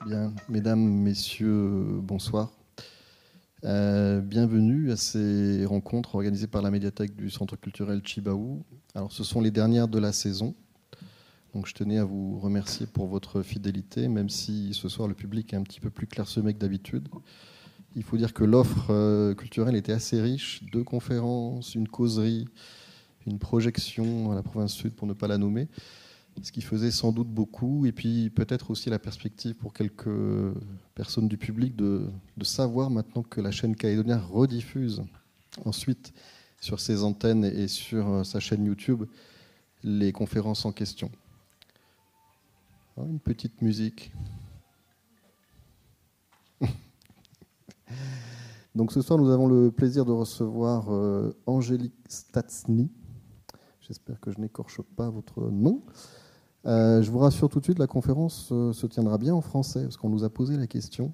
Bien, mesdames, messieurs, bonsoir. Bienvenue à ces rencontres organisées par la médiathèque du Centre culturel Chibaou. Alors, ce sont les dernières de la saison. Donc, je tenais à vous remercier pour votre fidélité, même si ce soir le public est un petit peu plus clairsemé que d'habitude. Il faut dire que l'offre culturelle était assez riche. 2 conférences, une causerie, une projection à la province sud, pour ne pas la nommer. Ce qui faisait sans doute beaucoup, et puis peut-être aussi la perspective pour quelques personnes du public de savoir maintenant que la chaîne Calédonia rediffuse ensuite sur ses antennes et sur sa chaîne YouTube les conférences en question. Une petite musique. Donc ce soir, nous avons le plaisir de recevoir Angélique Statsny. J'espère que je n'écorche pas votre nom. Je vous rassure tout de suite, la conférence se tiendra bien en français, parce qu'on nous a posé la question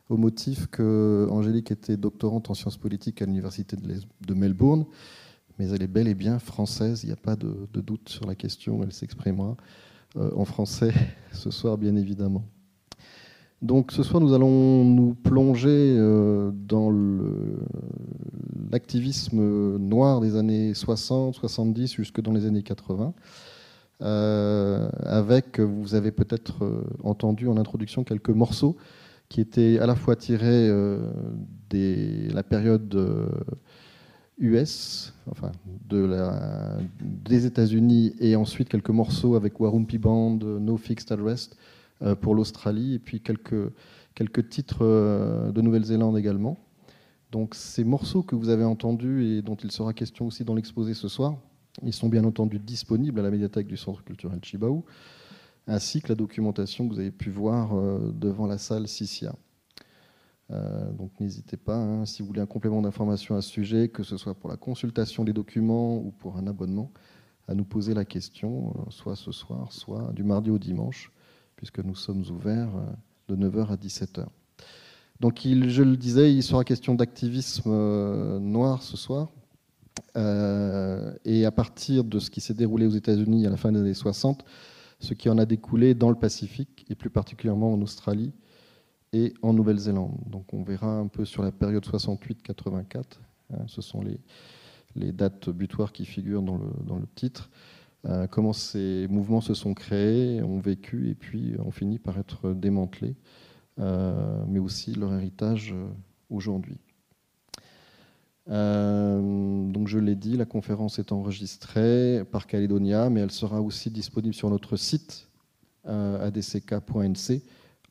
au motif que Angélique était doctorante en sciences politiques à l'université de Melbourne, mais elle est bel et bien française, il n'y a pas de doute sur la question, elle s'exprimera en français ce soir, bien évidemment. Donc ce soir, nous allons nous plonger dans l'activisme noir des années 60, 70, jusque dans les années 80. Avec, vous avez peut-être entendu en introduction quelques morceaux qui étaient à la fois tirés de la période US, enfin des États-Unis, et ensuite quelques morceaux avec Warumpi Band, No Fixed Arrest pour l'Australie, et puis quelques titres de Nouvelle-Zélande également. Donc ces morceaux que vous avez entendus et dont il sera question aussi dans l'exposé ce soir, ils sont bien entendu disponibles à la médiathèque du Centre culturel Chibaou, ainsi que la documentation que vous avez pu voir devant la salle Sissia. Donc n'hésitez pas, si vous voulez un complément d'information à ce sujet, que ce soit pour la consultation des documents ou pour un abonnement, à nous poser la question, soit ce soir, soit du mardi au dimanche, puisque nous sommes ouverts de 9h à 17h. Donc je le disais, il sera question d'activisme noir ce soir. Et à partir de ce qui s'est déroulé aux États-Unis à la fin des années 60, ce qui en a découlé dans le Pacifique, et plus particulièrement en Australie et en Nouvelle-Zélande. Donc on verra un peu sur la période 68-84, ce sont les dates butoirs qui figurent dans le titre, comment ces mouvements se sont créés, ont vécu, et puis ont fini par être démantelés, mais aussi leur héritage aujourd'hui. Donc je l'ai dit, la conférence est enregistrée par Calédonia, mais elle sera aussi disponible sur notre site adck.nc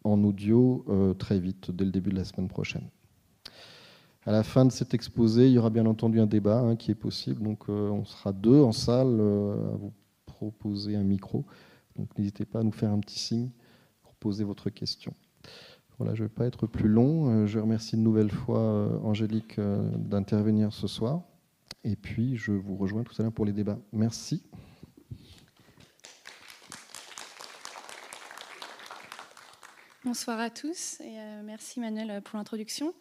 en audio très vite, dès le début de la semaine prochaine. À la fin de cet exposé, il y aura bien entendu un débat qui est possible. Donc on sera 2 en salle à vous proposer un micro. Donc n'hésitez pas à nous faire un petit signe pour poser votre question. Voilà, je ne vais pas être plus long. Je remercie une nouvelle fois Angélique d'intervenir ce soir. Et puis, je vous rejoins tout à l'heure pour les débats. Merci. Bonsoir à tous et merci Manuel pour l'introduction.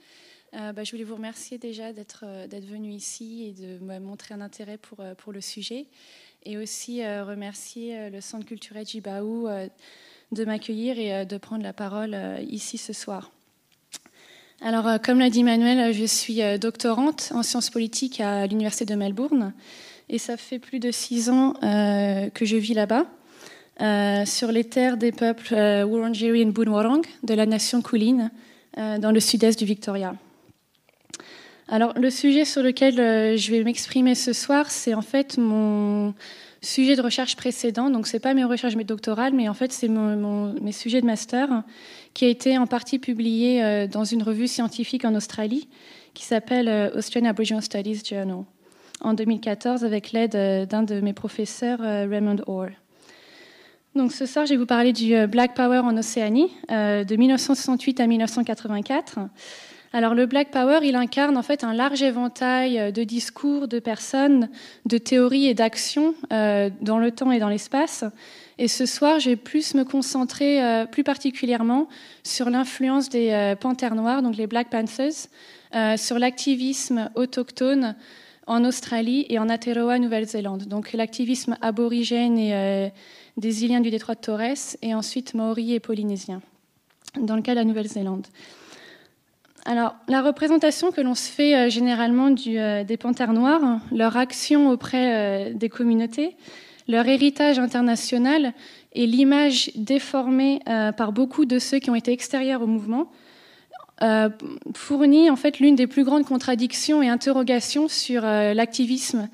Je voulais vous remercier déjà d'être venu ici et de me montrer un intérêt pour le sujet. Et aussi remercier le Centre culturel Chibaou de m'accueillir et de prendre la parole ici ce soir. Alors, comme l'a dit Manuel, je suis doctorante en sciences politiques à l'Université de Melbourne et ça fait plus de 6 ans que je vis là-bas, sur les terres des peuples Wurundjeri et Boonwurrung de la nation Kulin, dans le sud-est du Victoria. Alors, le sujet sur lequel je vais m'exprimer ce soir, c'est en fait mon sujet de recherche précédent. Donc, ce n'est pas mes recherches doctorales, mais en fait, c'est mes sujets de master qui a été en partie publié dans une revue scientifique en Australie qui s'appelle Australian Aboriginal Studies Journal en 2014 avec l'aide d'un de mes professeurs, Raymond Orr. Donc, ce soir, je vais vous parler du Black Power en Océanie de 1968 à 1984. Alors le Black Power, il incarne en fait un large éventail de discours, de personnes, de théories et d'actions dans le temps et dans l'espace. Et ce soir, je vais plus me concentrer plus particulièrement sur l'influence des panthères noires, donc les Black Panthers, sur l'activisme autochtone en Australie et en Aotearoa, Nouvelle-Zélande. Donc l'activisme aborigène et des îliens du détroit de Torres, et ensuite maori et polynésien. dans le cas de la Nouvelle-Zélande. Alors, la représentation que l'on se fait généralement des panthères noires, leur action auprès des communautés, leur héritage international et l'image déformée par beaucoup de ceux qui ont été extérieurs au mouvement, fournit en fait l'une des plus grandes contradictions et interrogations sur l'activisme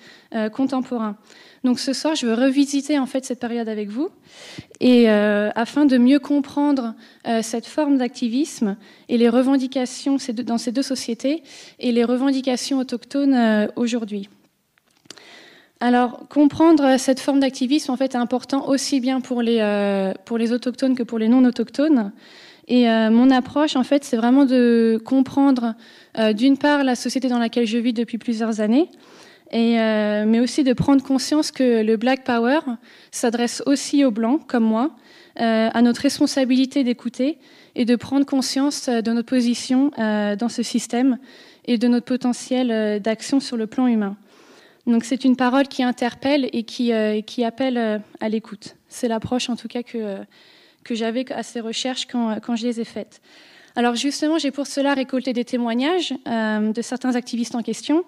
contemporain. Donc ce soir, je veux revisiter en fait cette période avec vous, et afin de mieux comprendre cette forme d'activisme et les revendications dans ces deux sociétés et les revendications autochtones aujourd'hui. Alors, comprendre cette forme d'activisme en fait est important aussi bien pour les autochtones que pour les non-autochtones. Et mon approche, en fait, c'est vraiment de comprendre, d'une part, la société dans laquelle je vis depuis plusieurs années, mais aussi de prendre conscience que le Black Power s'adresse aussi aux Blancs, comme moi, à notre responsabilité d'écouter et de prendre conscience de notre position dans ce système et de notre potentiel d'action sur le plan humain. Donc c'est une parole qui interpelle et qui appelle à l'écoute. C'est l'approche, en tout cas, que j'avais à ces recherches quand je les ai faites. Alors justement, j'ai pour cela récolté des témoignages de certains activistes en question.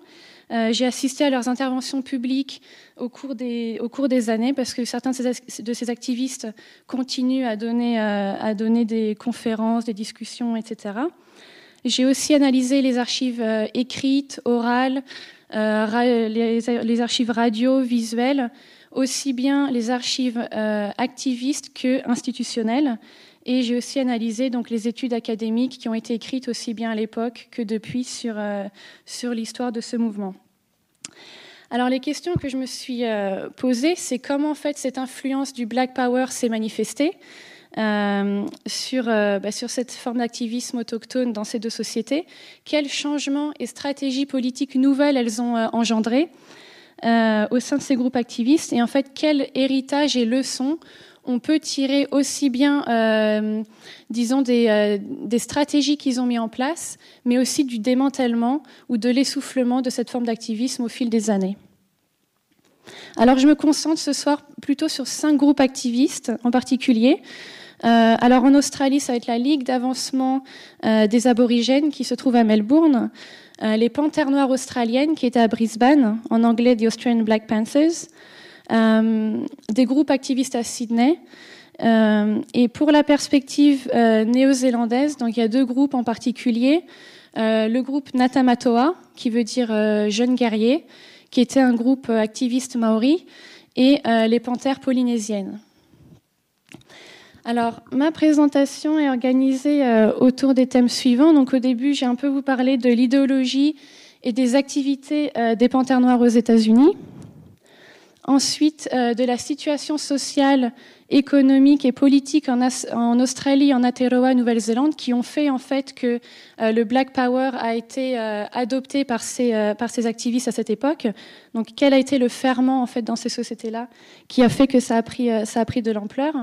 J'ai assisté à leurs interventions publiques au cours des années, parce que certains de ces activistes continuent à donner des conférences, des discussions, etc. J'ai aussi analysé les archives écrites, orales, les archives radio, visuelles, aussi bien les archives activistes que institutionnelles. Et j'ai aussi analysé donc les études académiques qui ont été écrites aussi bien à l'époque que depuis sur l'histoire de ce mouvement. Alors les questions que je me suis posées, c'est comment en fait cette influence du Black Power s'est manifestée sur cette forme d'activisme autochtone dans ces deux sociétés, quels changements et stratégies politiques nouvelles elles ont engendrées au sein de ces groupes activistes, et en fait quel héritage et leçons on peut tirer aussi bien, disons, des stratégies qu'ils ont mis en place, mais aussi du démantèlement ou de l'essoufflement de cette forme d'activisme au fil des années. Alors je me concentre ce soir plutôt sur 5 groupes activistes en particulier. Alors en Australie, ça va être la Ligue d'avancement des aborigènes qui se trouve à Melbourne, les Panthères noires australiennes qui étaient à Brisbane, en anglais The Australian Black Panthers, des groupes activistes à Sydney. Et pour la perspective néo-zélandaise, donc il y a 2 groupes en particulier. Le groupe Natamatoa, qui veut dire jeunes guerriers, qui était un groupe activiste maori, et les Panthères polynésiennes. Alors, ma présentation est organisée autour des thèmes suivants. Donc, au début, j'ai un peu vous parlé de l'idéologie et des activités des Panthères noires aux États-Unis. Ensuite, de la situation sociale, économique et politique en Australie, en Aotearoa, Nouvelle-Zélande, qui ont fait en fait que le Black Power a été adopté par ces activistes à cette époque. Donc, quel a été le ferment en fait dans ces sociétés-là qui a fait que ça a pris de l'ampleur?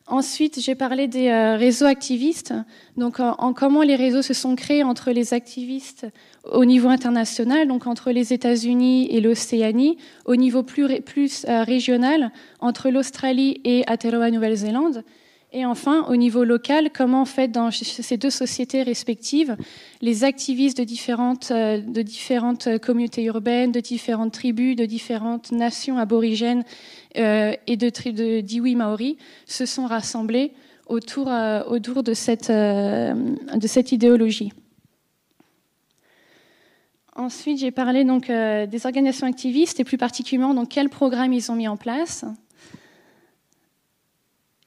Ensuite, j'ai parlé des réseaux activistes, donc en comment les réseaux se sont créés entre les activistes au niveau international, donc entre les États-Unis et l'Océanie, au niveau plus régional, entre l'Australie et Aotearoa, Nouvelle-Zélande, et enfin, au niveau local, comment en fait dans ces 2 sociétés respectives, les activistes de différentes communautés urbaines, de différentes tribus, de différentes nations aborigènes et de d'iwi maori se sont rassemblés autour de cette idéologie. Ensuite, j'ai parlé donc des organisations activistes et plus particulièrement donc quels programmes ils ont mis en place.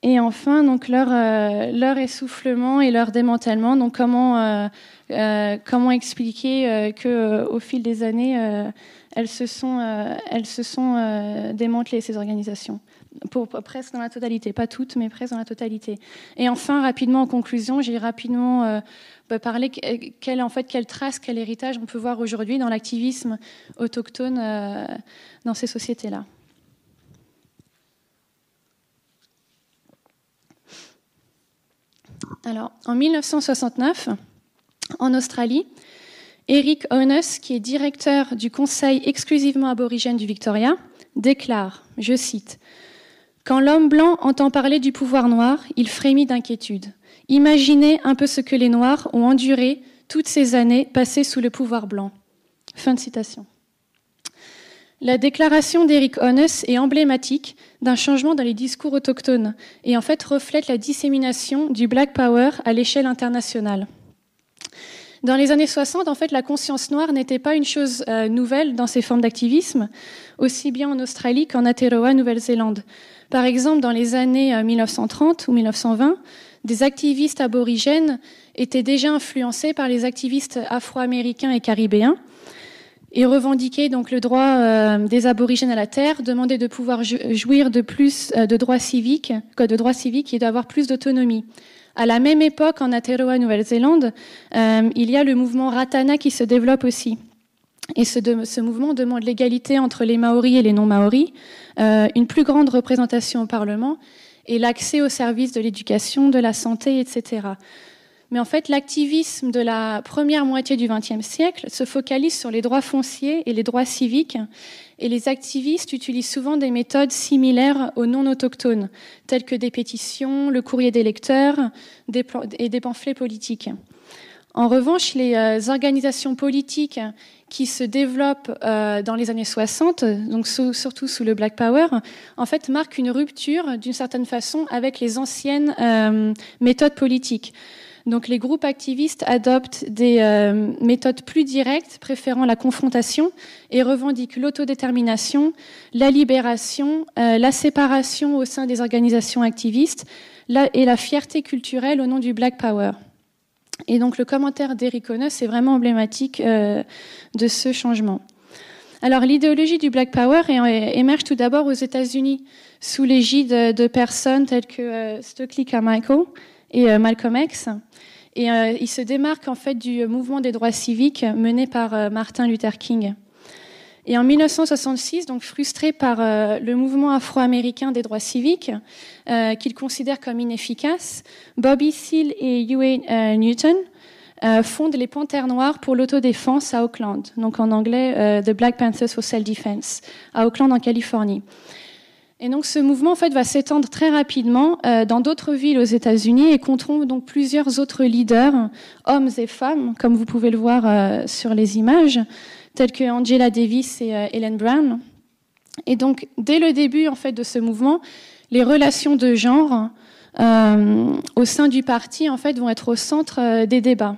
Et enfin, donc leur essoufflement et leur démantèlement. Donc comment expliquer qu'au fil des années, elles se sont démantelées, ces organisations, presque dans la totalité, pas toutes, mais presque dans la totalité. Et enfin, rapidement en conclusion, j'ai rapidement parlé quelle trace, quel héritage on peut voir aujourd'hui dans l'activisme autochtone dans ces sociétés-là. Alors, en 1969, en Australie, Eric Onus, qui est directeur du Conseil exclusivement aborigène du Victoria, déclare, je cite, Quand l'homme blanc entend parler du pouvoir noir, il frémit d'inquiétude. Imaginez un peu ce que les Noirs ont enduré toutes ces années passées sous le pouvoir blanc. Fin de citation. La déclaration d'Eric Onnes est emblématique d'un changement dans les discours autochtones et en fait reflète la dissémination du Black Power à l'échelle internationale. Dans les années 60, en fait, la conscience noire n'était pas une chose nouvelle dans ces formes d'activisme, aussi bien en Australie qu'en Aotearoa, Nouvelle-Zélande. Par exemple, dans les années 1930 ou 1920, des activistes aborigènes étaient déjà influencés par les activistes afro-américains et caribéens et revendiquaient donc le droit des aborigènes à la terre, demandaient de pouvoir jouir de plus de droits civiques et d'avoir plus d'autonomie. À la même époque, en Aotearoa, Nouvelle-Zélande, il y a le mouvement Ratana qui se développe aussi. Et ce mouvement demande l'égalité entre les Maoris et les non-Maoris, une plus grande représentation au Parlement et l'accès aux services de l'éducation, de la santé, etc. Mais en fait, l'activisme de la première moitié du XXe siècle se focalise sur les droits fonciers et les droits civiques, et les activistes utilisent souvent des méthodes similaires aux non-autochtones, telles que des pétitions, le courrier des lecteurs et des pamphlets politiques. En revanche, les organisations politiques qui se développent dans les années 60, donc surtout sous le Black Power, en fait, marquent une rupture, d'une certaine façon, avec les anciennes méthodes politiques. Donc les groupes activistes adoptent des méthodes plus directes, préférant la confrontation, et revendiquent l'autodétermination, la libération, la séparation au sein des organisations activistes et la fierté culturelle au nom du Black Power. Et donc le commentaire d'Eric Onnes est vraiment emblématique de ce changement. Alors l'idéologie du Black Power émerge tout d'abord aux États-Unis, sous l'égide de personnes telles que Stokely Carmichael et Malcolm X. Et il se démarque en fait du mouvement des droits civiques mené par Martin Luther King. Et en 1966, donc frustré par le mouvement afro-américain des droits civiques, qu'il considère comme inefficace, Bobby Seale et Huey Newton fondent les Panthères Noires pour l'autodéfense à Oakland, donc en anglais The Black Panthers for Self-Defense, à Oakland en Californie. Et donc ce mouvement en fait va s'étendre très rapidement dans d'autres villes aux États-Unis et compteront donc plusieurs autres leaders, hommes et femmes, comme vous pouvez le voir sur les images, tels que Angela Davis et Ellen Brown. Et donc dès le début en fait de ce mouvement, les relations de genre au sein du parti en fait vont être au centre des débats.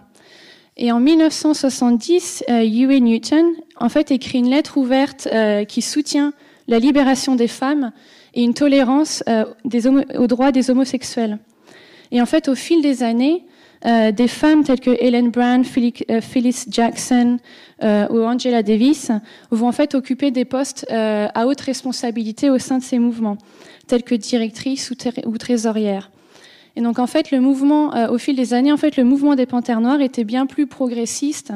Et en 1970, Huey Newton en fait écrit une lettre ouverte qui soutient la libération des femmes et une tolérance aux droits des homosexuels. Et en fait, au fil des années, des femmes telles que Ellen Brown, Phyllis Jackson ou Angela Davis vont en fait occuper des postes à haute responsabilité au sein de ces mouvements, tels que directrices ou trésorières. Et donc en fait, le mouvement, au fil des années, en fait, le mouvement des Panthères Noires était bien plus progressiste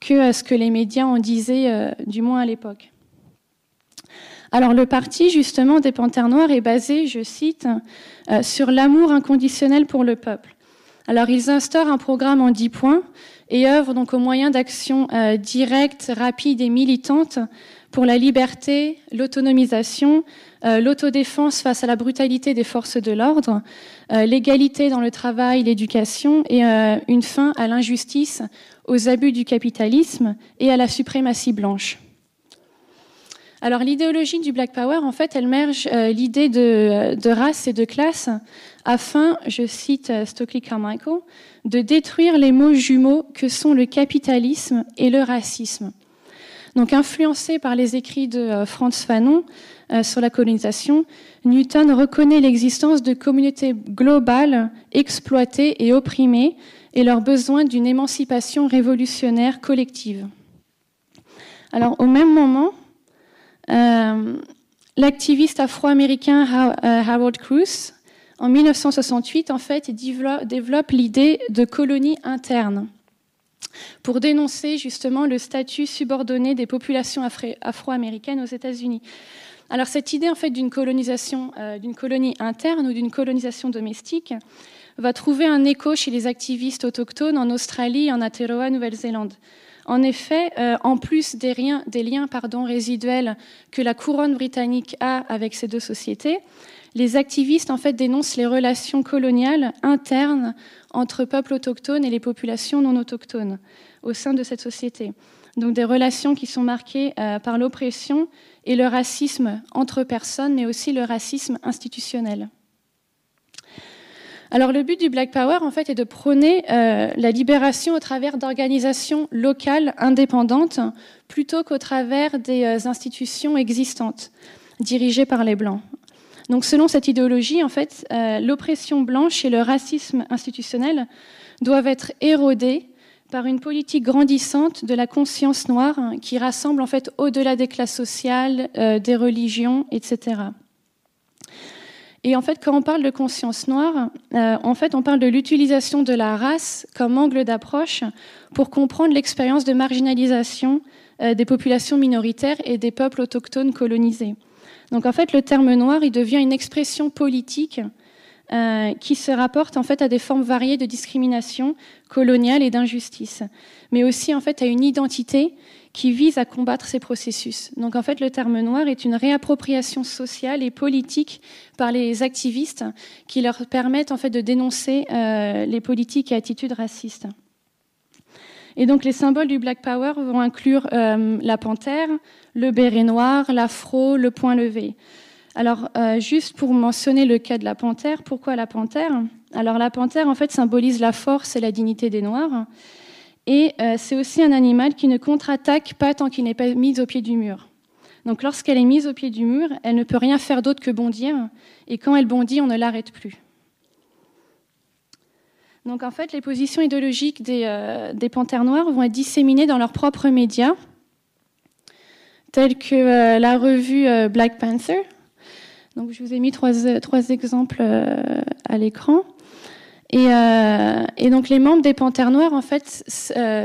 que ce que les médias en disaient, du moins à l'époque. Alors le parti justement des Panthères Noires est basé, je cite, sur l'amour inconditionnel pour le peuple. Alors ils instaurent un programme en 10 points et œuvrent donc au moyen d'actions directes, rapides et militantes pour la liberté, l'autonomisation, l'autodéfense face à la brutalité des forces de l'ordre, l'égalité dans le travail, l'éducation et une fin à l'injustice, aux abus du capitalisme et à la suprématie blanche. Alors l'idéologie du Black Power, en fait, elle merge l'idée de race et de classe afin, je cite Stokely Carmichael, de détruire les mots jumeaux que sont le capitalisme et le racisme. Donc influencé par les écrits de Frantz Fanon sur la colonisation, Newton reconnaît l'existence de communautés globales exploitées et opprimées et leur besoin d'une émancipation révolutionnaire collective. Alors au même moment, l'activiste afro-américain Harold Cruz, en 1968, en fait, développe l'idée de colonie interne pour dénoncer justement le statut subordonné des populations afro-américaines aux États-Unis. Alors cette idée en fait d'une colonisation, d'une colonie interne ou d'une colonisation domestique va trouver un écho chez les activistes autochtones en Australie et en Aotearoa, Nouvelle-Zélande. En effet, en plus des liens résiduels que la couronne britannique a avec ces deux sociétés, les activistes en fait dénoncent les relations coloniales internes entre peuples autochtones et les populations non autochtones au sein de cette société. Donc des relations qui sont marquées par l'oppression et le racisme entre personnes, mais aussi le racisme institutionnel. Alors le but du Black Power, en fait, est de prôner la libération au travers d'organisations locales indépendantes, plutôt qu'au travers des institutions existantes, dirigées par les Blancs. Donc selon cette idéologie, en fait, l'oppression blanche et le racisme institutionnel doivent être érodés par une politique grandissante de la conscience noire qui rassemble en fait au-delà des classes sociales, des religions, etc. Et en fait, quand on parle de conscience noire, en fait, on parle de l'utilisation de la race comme angle d'approche pour comprendre l'expérience de marginalisation des populations minoritaires et des peuples autochtones colonisés. Donc en fait, le terme noir, il devient une expression politique qui se rapporte en fait à des formes variées de discrimination coloniale et d'injustice, mais aussi en fait à une identité qui vise à combattre ces processus. Donc en fait, le terme noir est une réappropriation sociale et politique par les activistes qui leur permettent en fait de dénoncer les politiques et attitudes racistes. Et donc les symboles du Black Power vont inclure la panthère, le béret noir, l'afro, le poing levé. Alors, juste pour mentionner le cas de la panthère, pourquoi la panthère ? Alors, la panthère, en fait, symbolise la force et la dignité des Noirs. Et c'est aussi un animal qui ne contre-attaque pas tant qu'il n'est pas mis au pied du mur. Donc, lorsqu'elle est mise au pied du mur, elle ne peut rien faire d'autre que bondir. Et quand elle bondit, on ne l'arrête plus. Donc, en fait, les positions idéologiques des panthères noires vont être disséminées dans leurs propres médias, tels que la revue Black Panther. Donc, je vous ai mis trois exemples à l'écran. Et donc, les membres des Panthères Noires, en fait,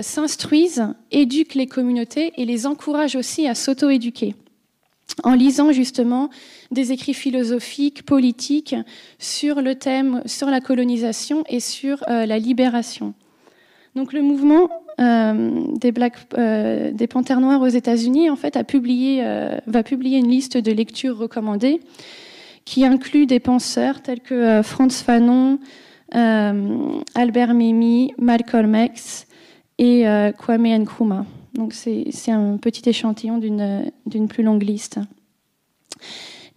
s'instruisent, éduquent les communautés et les encouragent aussi à s'auto-éduquer, en lisant justement des écrits philosophiques, politiques, sur le thème, sur la colonisation et sur la libération. Donc, le mouvement des Panthères Noires aux États-Unis, en fait, va publier une liste de lectures recommandées qui inclut des penseurs tels que Frantz Fanon, Albert Memmi, Malcolm X et Kwame Nkrumah. Donc c'est un petit échantillon d'une plus longue liste.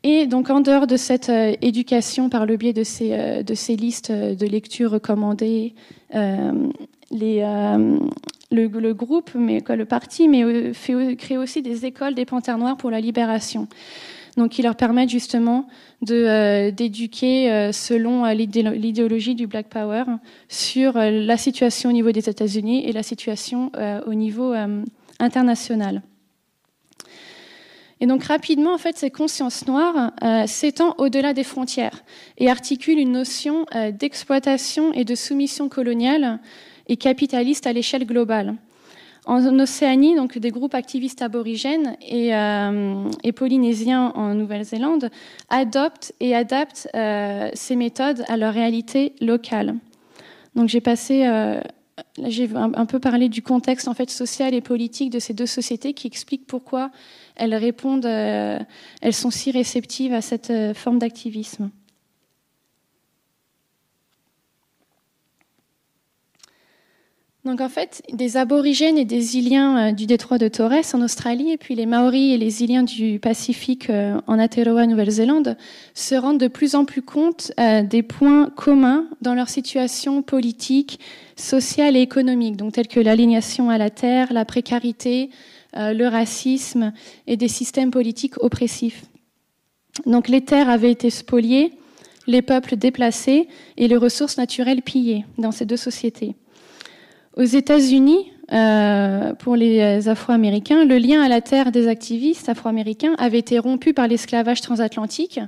Et donc en dehors de cette éducation par le biais de ces listes de lectures recommandées, le groupe, le parti, crée aussi des écoles des Panthères Noires pour la libération. Donc, qui leur permettent justement d'éduquer selon l'idéologie du Black Power sur la situation au niveau des États-Unis et la situation au niveau international. Et donc, rapidement, en fait, ces consciences noires s'étendent au-delà des frontières et articulent une notion d'exploitation et de soumission coloniale et capitaliste à l'échelle globale. En Océanie, donc des groupes activistes aborigènes et polynésiens en Nouvelle-Zélande adoptent et adaptent ces méthodes à leur réalité locale. Donc j'ai un peu parlé du contexte en fait social et politique de ces deux sociétés qui explique pourquoi elles sont si réceptives à cette forme d'activisme. Donc en fait, des aborigènes et des Iliens du détroit de Torres en Australie, et puis les Maoris et les Iliens du Pacifique en Aotearoa, Nouvelle-Zélande, se rendent de plus en plus compte des points communs dans leur situation politique, sociale et économique, donc tels que l'aliénation à la terre, la précarité, le racisme et des systèmes politiques oppressifs. Donc les terres avaient été spoliées, les peuples déplacés et les ressources naturelles pillées dans ces deux sociétés. Aux États-Unis, pour les Afro-Américains, le lien à la terre des activistes afro-américains avait été rompu par l'esclavage transatlantique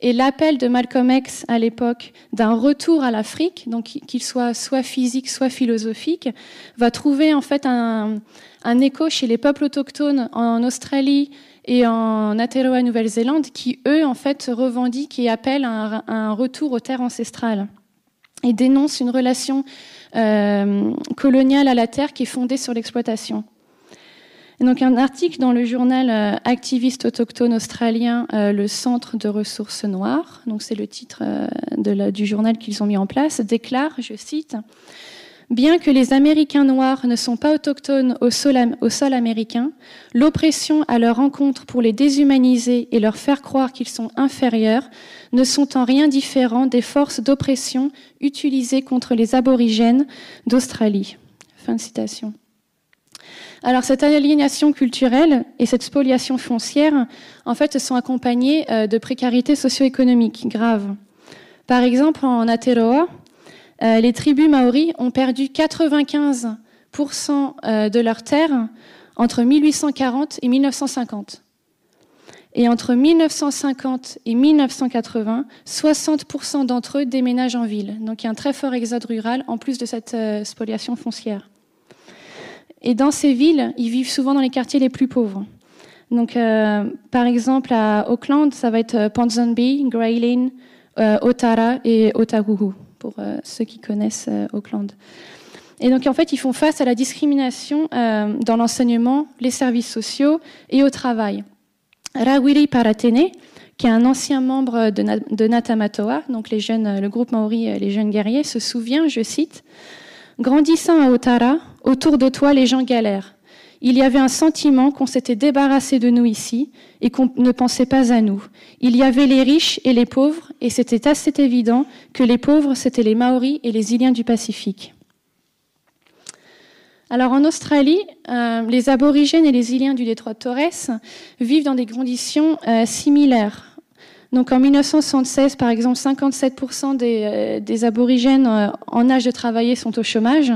et l'appel de Malcolm X à l'époque d'un retour à l'Afrique, donc qu'il soit physique, soit philosophique, va trouver en fait un écho chez les peuples autochtones en Australie et en Aotearoa, Nouvelle-Zélande, qui eux en fait revendiquent et appellent à un retour aux terres ancestrales et dénoncent une relation coloniale à la terre qui est fondée sur l'exploitation. Et donc un article dans le journal activiste autochtone australien, le Centre de ressources noires, donc c'est le titre du journal qu'ils ont mis en place, déclare, je cite, « Bien que les Américains noirs ne sont pas autochtones au sol américain, l'oppression à leur encontre pour les déshumaniser et leur faire croire qu'ils sont inférieurs ne sont en rien différents des forces d'oppression utilisées contre les aborigènes d'Australie. » Fin de citation. Alors cette aliénation culturelle et cette spoliation foncière, en fait, sont accompagnées de précarité socio-économique grave. Par exemple, en Aotearoa, les tribus maoris ont perdu 95% de leurs terres entre 1840 et 1950. Et entre 1950 et 1980, 60% d'entre eux déménagent en ville. Donc il y a un très fort exode rural en plus de cette spoliation foncière. Et dans ces villes, ils vivent souvent dans les quartiers les plus pauvres. Donc par exemple à Auckland, ça va être Ponsonby, Grayling, Otara et Otahuhu, pour ceux qui connaissent Auckland. Et donc, en fait, ils font face à la discrimination dans l'enseignement, les services sociaux et au travail. Rawiri Paratene, qui est un ancien membre de Natamatoa, donc le groupe maori, les jeunes guerriers, se souvient, je cite, « Grandissant à Otara, autour de toi, les gens galèrent. Il y avait un sentiment qu'on s'était débarrassé de nous ici et qu'on ne pensait pas à nous. Il y avait les riches et les pauvres, et c'était assez évident que les pauvres, c'était les Maoris et les Îliens du Pacifique. » Alors en Australie, les aborigènes et les Îliens du détroit de Torres vivent dans des conditions similaires. Donc en 1976, par exemple, 57% des aborigènes en âge de travailler sont au chômage.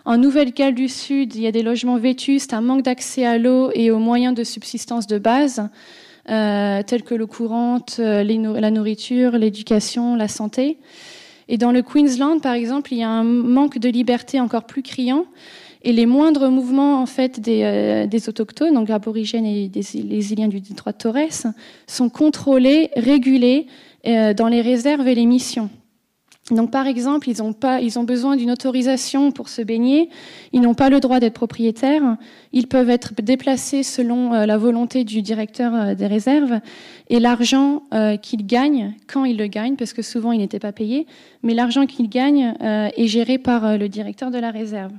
En Nouvelle-Galles du Sud, il y a des logements vétustes, un manque d'accès à l'eau et aux moyens de subsistance de base, tels que l'eau courante, la nourriture, l'éducation, la santé. Et dans le Queensland, par exemple, il y a un manque de liberté encore plus criant. Et les moindres mouvements en fait, des autochtones, donc aborigènes et les Îliens du détroit de Torres, sont contrôlés, régulés dans les réserves et les missions. Donc, par exemple, ils ont besoin d'une autorisation pour se baigner. Ils n'ont pas le droit d'être propriétaires. Ils peuvent être déplacés selon la volonté du directeur des réserves. Et l'argent qu'ils gagnent, quand ils le gagnent, parce que souvent ils n'étaient pas payés, mais l'argent qu'ils gagnent est géré par le directeur de la réserve.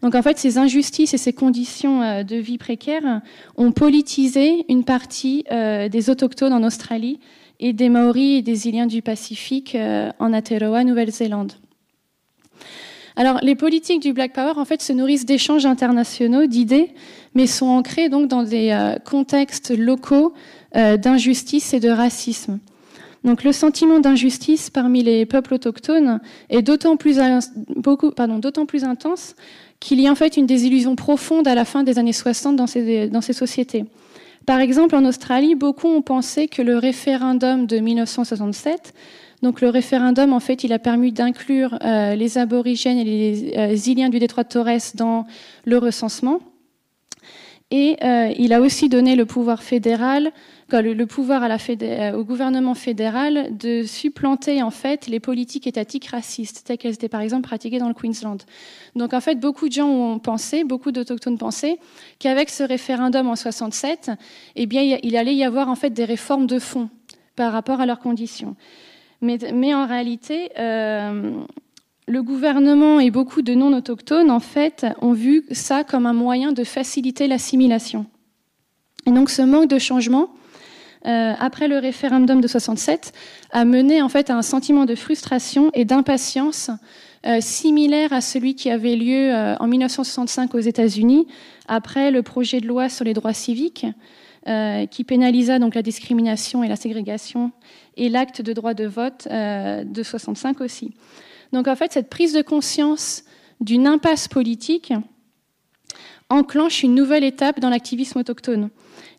Donc, en fait, ces injustices et ces conditions de vie précaires ont politisé une partie des autochtones en Australie et des Maoris et des Îliens du Pacifique en Aotearoa, Nouvelle-Zélande. Alors, les politiques du Black Power, en fait, se nourrissent d'échanges internationaux, d'idées, mais sont ancrées donc dans des contextes locaux d'injustice et de racisme. Donc, le sentiment d'injustice parmi les peuples autochtones est d'autant plus intense qu'il y a en fait une désillusion profonde à la fin des années 60 dans ces sociétés. Par exemple, en Australie, beaucoup ont pensé que le référendum de 1967, donc le référendum, en fait, il a permis d'inclure les aborigènes et les Îliens du détroit de Torres dans le recensement. Et il a aussi donné le pouvoir fédéral, le pouvoir au gouvernement fédéral de supplanter en fait les politiques étatiques racistes, telles qu'elles étaient par exemple pratiquées dans le Queensland. Donc en fait, beaucoup de gens ont pensé, beaucoup d'autochtones pensaient qu'avec ce référendum en 67, eh bien, il allait y avoir en fait des réformes de fond par rapport à leurs conditions. Mais en réalité, le gouvernement et beaucoup de non-autochtones en fait ont vu ça comme un moyen de faciliter l'assimilation. Et donc ce manque de changement après le référendum de 67 a mené en fait à un sentiment de frustration et d'impatience similaire à celui qui avait lieu en 1965 aux États-Unis après le projet de loi sur les droits civiques qui pénalisa donc la discrimination et la ségrégation et l'acte de droit de vote de 65 aussi. Donc en fait cette prise de conscience d'une impasse politique enclenche une nouvelle étape dans l'activisme autochtone.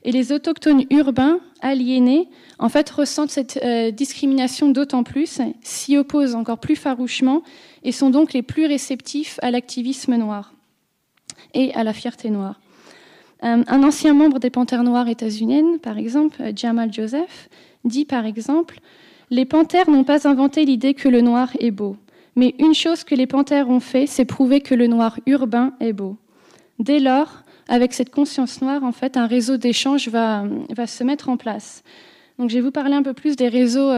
Et les autochtones urbains, aliénés, en fait, ressentent cette discrimination d'autant plus, s'y opposent encore plus farouchement et sont donc les plus réceptifs à l'activisme noir et à la fierté noire. Un ancien membre des Panthères noires états-uniennes, par exemple, Jamal Joseph, dit par exemple « Les Panthères n'ont pas inventé l'idée que le noir est beau, mais une chose que les Panthères ont fait, c'est prouver que le noir urbain est beau. Dès lors, avec cette conscience noire, en fait, un réseau d'échange va se mettre en place. Donc, je vais vous parler un peu plus des réseaux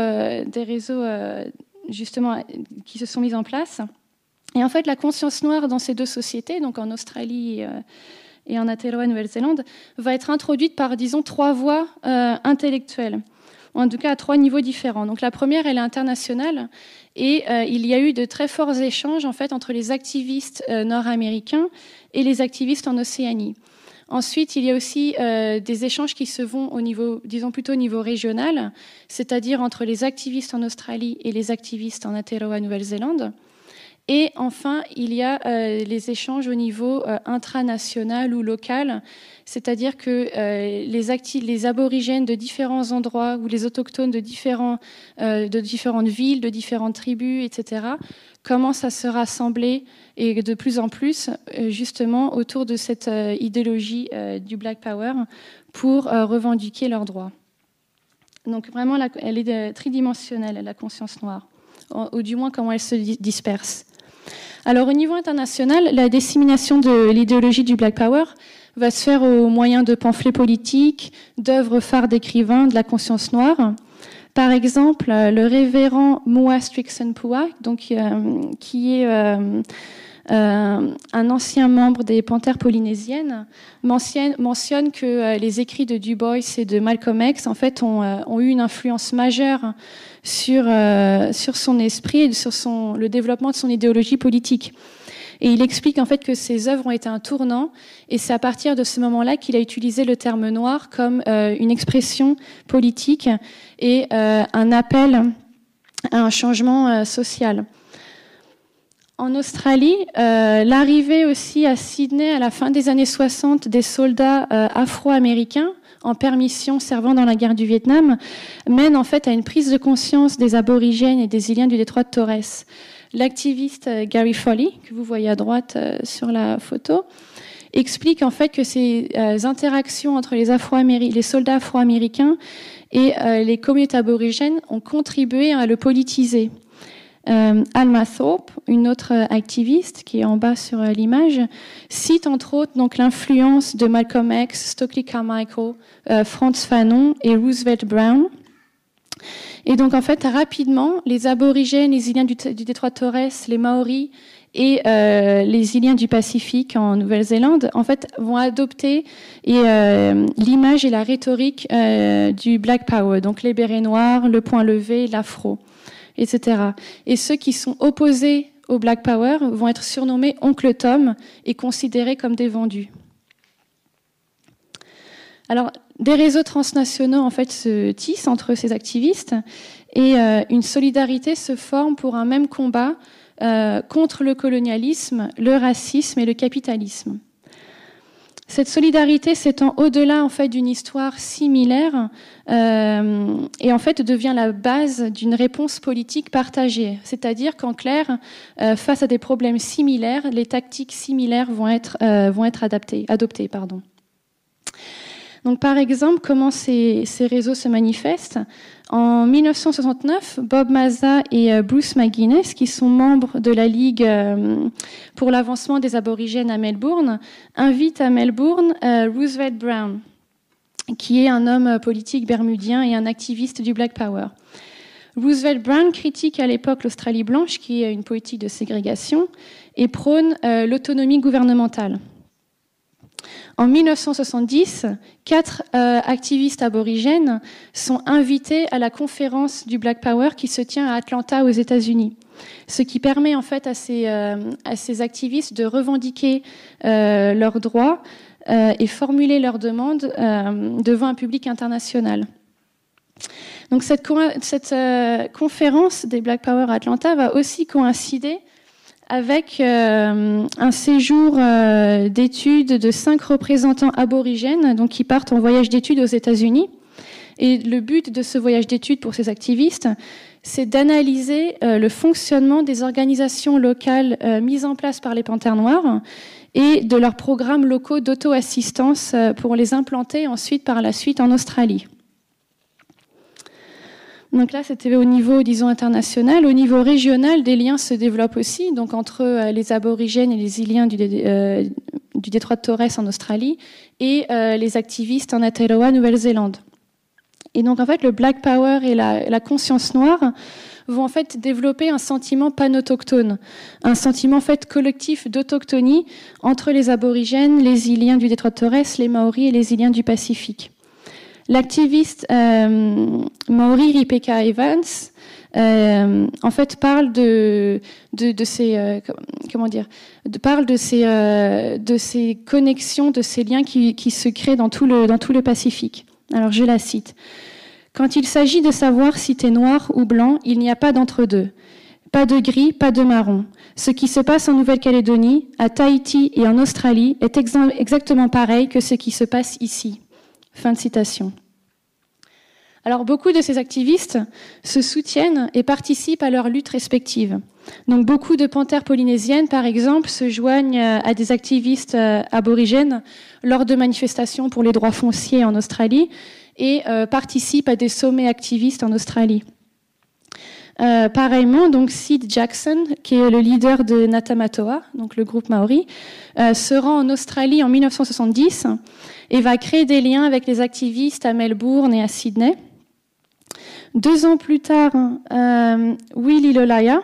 justement, qui se sont mis en place. Et en fait, la conscience noire dans ces deux sociétés, donc en Australie et en Aotéaroa, Nouvelle-Zélande, va être introduite par, disons, 3 voies intellectuelles, ou en tout cas à 3 niveaux différents. Donc la première, elle est internationale, et il y a eu de très forts échanges en fait entre les activistes nord-américains et les activistes en Océanie. Ensuite, il y a aussi des échanges qui se font au niveau, disons plutôt au niveau régional, c'est-à-dire entre les activistes en Australie et les activistes en Aotéaroa, Nouvelle-Zélande. Et enfin, il y a les échanges au niveau intranational ou local, c'est-à-dire que les aborigènes de différents endroits ou les autochtones de différentes villes, de différentes tribus, etc., commencent à se rassembler et de plus en plus justement autour de cette idéologie du Black Power pour revendiquer leurs droits. Donc vraiment, elle est tridimensionnelle, la conscience noire, ou du moins comment elle se disperse. Alors au niveau international, la dissémination de l'idéologie du Black Power va se faire au moyen de pamphlets politiques, d'œuvres phares d'écrivains de la conscience noire. Par exemple, le révérend Mua Strixon-Pua, donc, qui est un ancien membre des Panthères polynésiennes, mentionne que les écrits de Du Bois et de Malcolm X en fait, ont eu une influence majeure sur son esprit et sur le développement de son idéologie politique. Et il explique en fait que ces œuvres ont été un tournant, et c'est à partir de ce moment-là qu'il a utilisé le terme noir comme une expression politique et un appel à un changement social. En Australie, l'arrivée aussi à Sydney à la fin des années 60 des soldats afro-américains en permission servant dans la guerre du Vietnam mène en fait à une prise de conscience des aborigènes et des îliens du détroit de Torres. L'activiste Gary Foley, que vous voyez à droite sur la photo, explique en fait que ces interactions entre les soldats afro-américains et les communautés aborigènes ont contribué à le politiser. Alma Thorpe, une autre activiste qui est en bas sur l'image, cite entre autres donc l'influence de Malcolm X, Stokely Carmichael, Frantz Fanon et Roosevelt Brown. Et donc en fait rapidement, les aborigènes, les îliens du détroit de Torres, les Maoris et les îliens du Pacifique en Nouvelle-Zélande en fait vont adopter l'image et la rhétorique du Black Power, donc les bérets noirs, le poing levé, l'afro, etc. Et ceux qui sont opposés au Black Power vont être surnommés Oncle Tom et considérés comme des vendus. Alors, des réseaux transnationaux en fait se tissent entre ces activistes et une solidarité se forme pour un même combat contre le colonialisme, le racisme et le capitalisme. Cette solidarité s'étend au-delà en fait d'une histoire similaire et en fait devient la base d'une réponse politique partagée. C'est-à-dire qu'en clair, face à des problèmes similaires, les tactiques similaires vont être adoptées. Donc, par exemple, comment ces réseaux se manifestent ? En 1969, Bob Mazza et Bruce McGuinness, qui sont membres de la Ligue pour l'avancement des aborigènes à Melbourne, invitent à Melbourne Roosevelt Brown, qui est un homme politique bermudien et un activiste du Black Power. Roosevelt Brown critique à l'époque l'Australie blanche, qui est une politique de ségrégation, et prône l'autonomie gouvernementale. En 1970, 4 activistes aborigènes sont invités à la conférence du Black Power qui se tient à Atlanta aux États-Unis. Ce qui permet en fait à ces activistes de revendiquer leurs droits et formuler leurs demandes devant un public international. Donc cette conférence des Black Power à Atlanta va aussi coïncider avec un séjour d'études de 5 représentants aborigènes donc qui partent en voyage d'études aux États-Unis. Et le but de ce voyage d'études pour ces activistes, c'est d'analyser le fonctionnement des organisations locales mises en place par les Panthères Noires et de leurs programmes locaux d'auto-assistance pour les implanter ensuite par la suite en Australie. Donc là, c'était au niveau, disons, international. Au niveau régional, des liens se développent aussi, donc entre les aborigènes et les îliens du détroit de Torres en Australie et les activistes en Aotearoa, Nouvelle-Zélande. Et donc en fait, le Black Power et la conscience noire vont en fait développer un sentiment panautochtone, un sentiment en fait collectif d'autochtonie entre les aborigènes, les Iliens du détroit de Torres, les Maoris et les Iliens du Pacifique. L'activiste Maori Rebecca Evans en fait parle de ces connexions, de ces liens qui se créent dans tout le Pacifique. Alors je la cite. Quand il s'agit de savoir si t'es noir ou blanc, il n'y a pas d'entre-deux. Pas de gris, pas de marron. Ce qui se passe en Nouvelle-Calédonie, à Tahiti et en Australie est exactement pareil que ce qui se passe ici. Fin de citation. Alors beaucoup de ces activistes se soutiennent et participent à leurs luttes respectives. Donc beaucoup de panthères polynésiennes, par exemple, se joignent à des activistes aborigènes lors de manifestations pour les droits fonciers en Australie et participent à des sommets activistes en Australie. Pareillement, donc Sid Jackson, qui est le leader de Natamatoa, donc le groupe Maori, se rend en Australie en 1970 et va créer des liens avec les activistes à Melbourne et à Sydney. 2 ans plus tard, Willy Lolaya,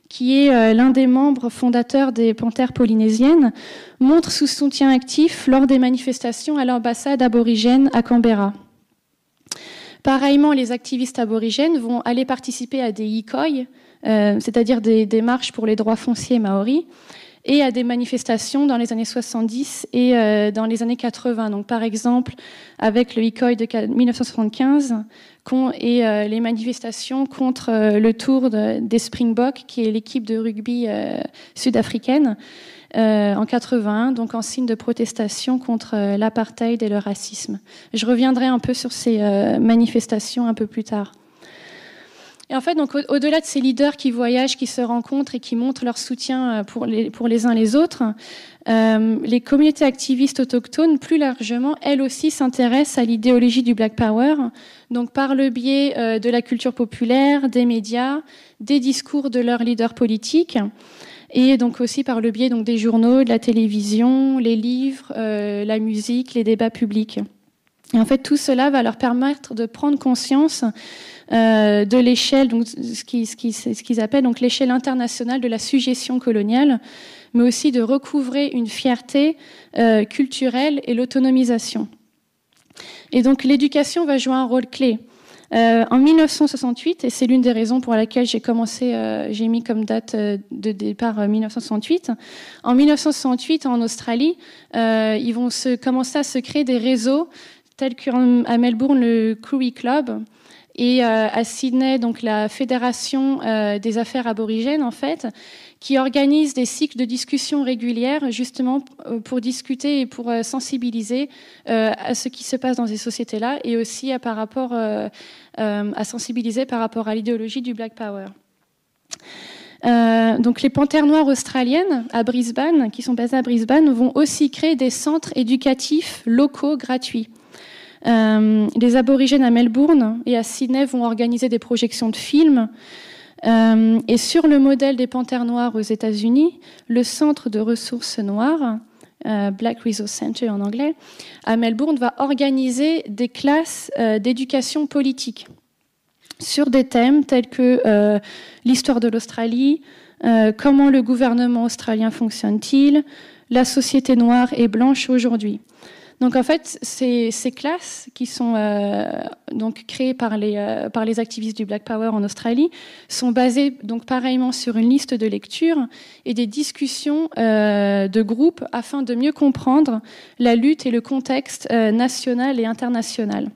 qui est l'un des membres fondateurs des Panthères polynésiennes, montre son soutien actif lors des manifestations à l'ambassade aborigène à Canberra. Pareillement, les activistes aborigènes vont aller participer à des ikoi, c'est-à-dire des marches pour les droits fonciers maoris, et à des manifestations dans les années 70 et dans les années 80. Donc, par exemple, avec le ikoi de 1975 et les manifestations contre le tour des Springboks, qui est l'équipe de rugby sud-africaine, en 81, donc en signe de protestation contre l'apartheid et le racisme. Je reviendrai un peu sur ces manifestations un peu plus tard. Et en fait, donc, au-delà de ces leaders qui voyagent, qui se rencontrent et qui montrent leur soutien pour les uns les autres, les communautés activistes autochtones, plus largement, elles aussi s'intéressent à l'idéologie du Black Power, donc par le biais de la culture populaire, des médias, des discours de leurs leaders politiques, et donc aussi par le biais donc, des journaux, de la télévision, les livres, la musique, les débats publics. Et en fait, tout cela va leur permettre de prendre conscience de l'échelle, donc ce qu'ils appellent donc l'échelle internationale de la suggestion coloniale, mais aussi de recouvrer une fierté culturelle et l'autonomisation. Et donc l'éducation va jouer un rôle clé. En 1968, et c'est l'une des raisons pour laquelle j'ai mis comme date de départ 1968. En 1968, en Australie, ils vont commencer à se créer des réseaux tels qu'à Melbourne le Koori Club et à Sydney donc la Fédération des affaires aborigènes en fait, qui organise des cycles de discussions régulières justement pour discuter et pour sensibiliser à ce qui se passe dans ces sociétés-là et aussi à sensibiliser par rapport à l'idéologie du Black Power. Donc les Panthères noires australiennes à Brisbane, qui sont basées à Brisbane, vont aussi créer des centres éducatifs locaux gratuits. Les aborigènes à Melbourne et à Sydney vont organiser des projections de films. Et sur le modèle des Panthères noires aux États-Unis, le centre de ressources noires, Black Resource Center en anglais, à Melbourne, va organiser des classes d'éducation politique sur des thèmes tels que l'histoire de l'Australie, comment le gouvernement australien fonctionne-t-il, la société noire et blanche aujourd'hui. Donc en fait, ces classes qui sont donc créées par les activistes du Black Power en Australie sont basées donc pareillement sur une liste de lecture et des discussions de groupe afin de mieux comprendre la lutte et le contexte national et international.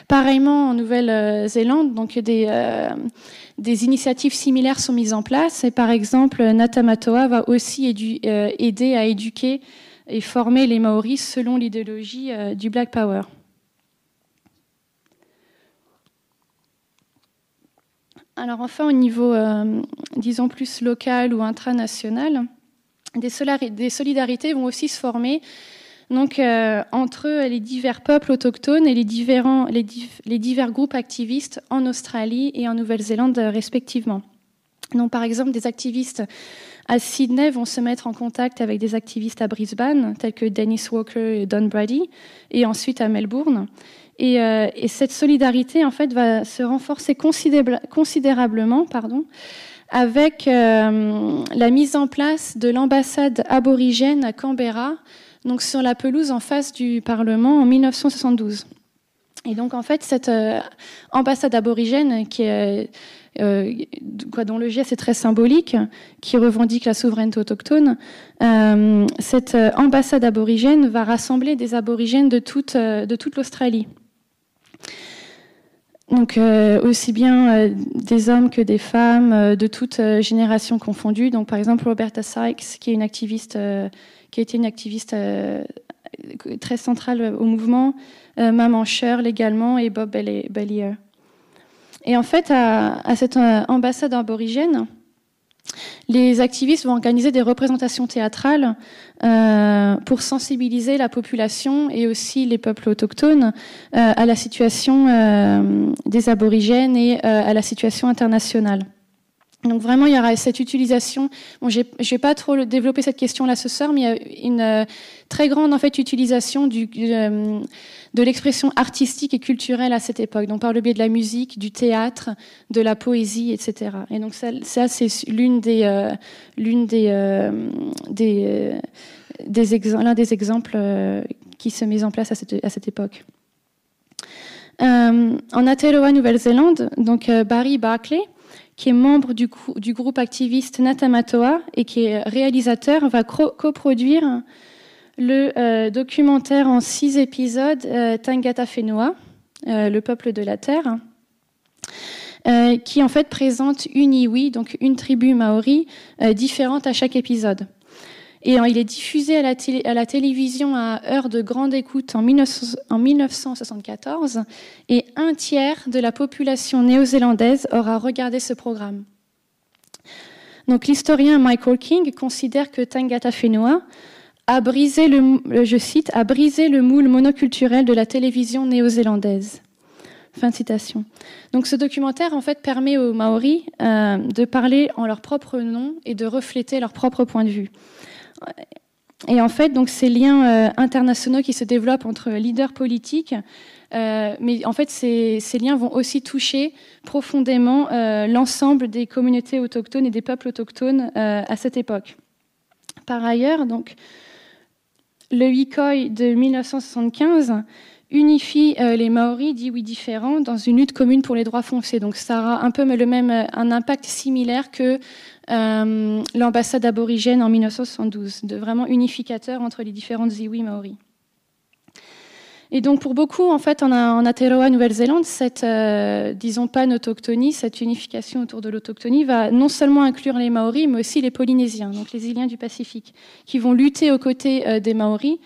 Pareillement en Nouvelle-Zélande, donc des initiatives similaires sont mises en place et par exemple Natamatoa va aussi aider à éduquer et former les Maoris selon l'idéologie du Black Power. Alors enfin, au niveau, disons plus local ou intranational, des solidarités vont aussi se former donc, entre les divers peuples autochtones et les divers groupes activistes en Australie et en Nouvelle-Zélande respectivement. Donc, par exemple, des activistes à Sydney vont se mettre en contact avec des activistes à Brisbane, tels que Dennis Walker et Don Brady, et ensuite à Melbourne. Et cette solidarité, en fait, va se renforcer considérablement, avec la mise en place de l'ambassade aborigène à Canberra, donc sur la pelouse en face du Parlement en 1972. Et donc, en fait, cette ambassade aborigène dont le geste est très symbolique, qui revendique la souveraineté autochtone, cette ambassade aborigène va rassembler des aborigènes de toute l'Australie. Donc aussi bien des hommes que des femmes, de toutes générations confondues. Donc par exemple Roberta Sykes, qui a été une activiste très centrale au mouvement, Maman Shirley également, et Bob Bellier. Et en fait, à cette ambassade aborigène, les activistes vont organiser des représentations théâtrales pour sensibiliser la population et aussi les peuples autochtones à la situation des aborigènes et à la situation internationale. Donc vraiment, il y aura cette utilisation. Bon, je vais pas trop développer cette question-là ce soir, mais il y a une très grande en fait utilisation de l'expression artistique et culturelle à cette époque. Donc par le biais de la musique, du théâtre, de la poésie, etc. Et donc ça c'est l'un des exemples qui se met en place à cette époque. En Aotearoa, Nouvelle-Zélande, donc Barry Barclay, qui est membre du groupe activiste Natamatoa et qui est réalisateur, va coproduire le documentaire en 6 épisodes Tangata Whenua, le peuple de la terre, qui en fait présente une iwi, donc une tribu maori, différente à chaque épisode. Et il est diffusé à la télévision à heure de grande écoute en 1974, et 1/3 de la population néo-zélandaise aura regardé ce programme. Donc l'historien Michael King considère que Tangata Whenua a brisé je cite, a brisé le moule monoculturel de la télévision néo-zélandaise. Fin de citation. Donc ce documentaire en fait permet aux Maoris de parler en leur propre nom et de refléter leur propre point de vue. Et en fait, donc ces liens internationaux qui se développent entre leaders politiques, mais en fait ces liens vont aussi toucher profondément l'ensemble des communautés autochtones et des peuples autochtones à cette époque. Par ailleurs, donc le Wikoi de 1975 unifie les Maoris d'iwi différents dans une lutte commune pour les droits fonciers. Donc ça aura un peu un impact similaire que l'ambassade aborigène en 1972, de vraiment unificateur entre les différentes iwi maoris. Et donc pour beaucoup, en fait, en Aotearoa, Nouvelle-Zélande, cette, disons, pan-autochtonie, cette unification autour de l'autochtonie va non seulement inclure les Maoris, mais aussi les Polynésiens, donc les îliens du Pacifique, qui vont lutter aux côtés des Maoris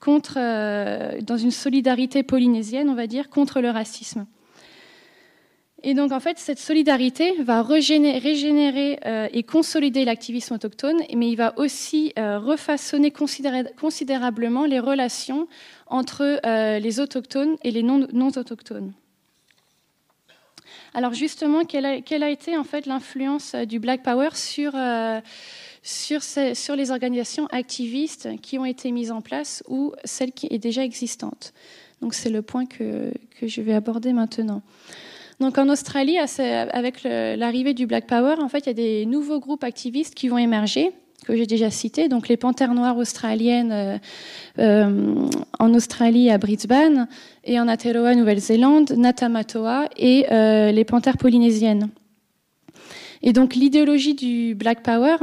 dans une solidarité polynésienne, on va dire, contre le racisme. Et donc, en fait, cette solidarité va régénérer et consolider l'activisme autochtone, mais il va aussi refaçonner considérablement les relations entre les autochtones et les non-autochtones. Alors, justement, quelle a été en fait l'influence du Black Power sur les organisations activistes qui ont été mises en place ou celles qui sont déjà existantes? Donc, c'est le point que je vais aborder maintenant. Donc en Australie, avec l'arrivée du Black Power, en fait, il y a des nouveaux groupes activistes qui vont émerger, que j'ai déjà cités, donc les Panthères Noires australiennes en Australie à Brisbane, et en Aotearoa, Nouvelle-Zélande, Natamatoa et les Panthères polynésiennes. Et donc l'idéologie du Black Power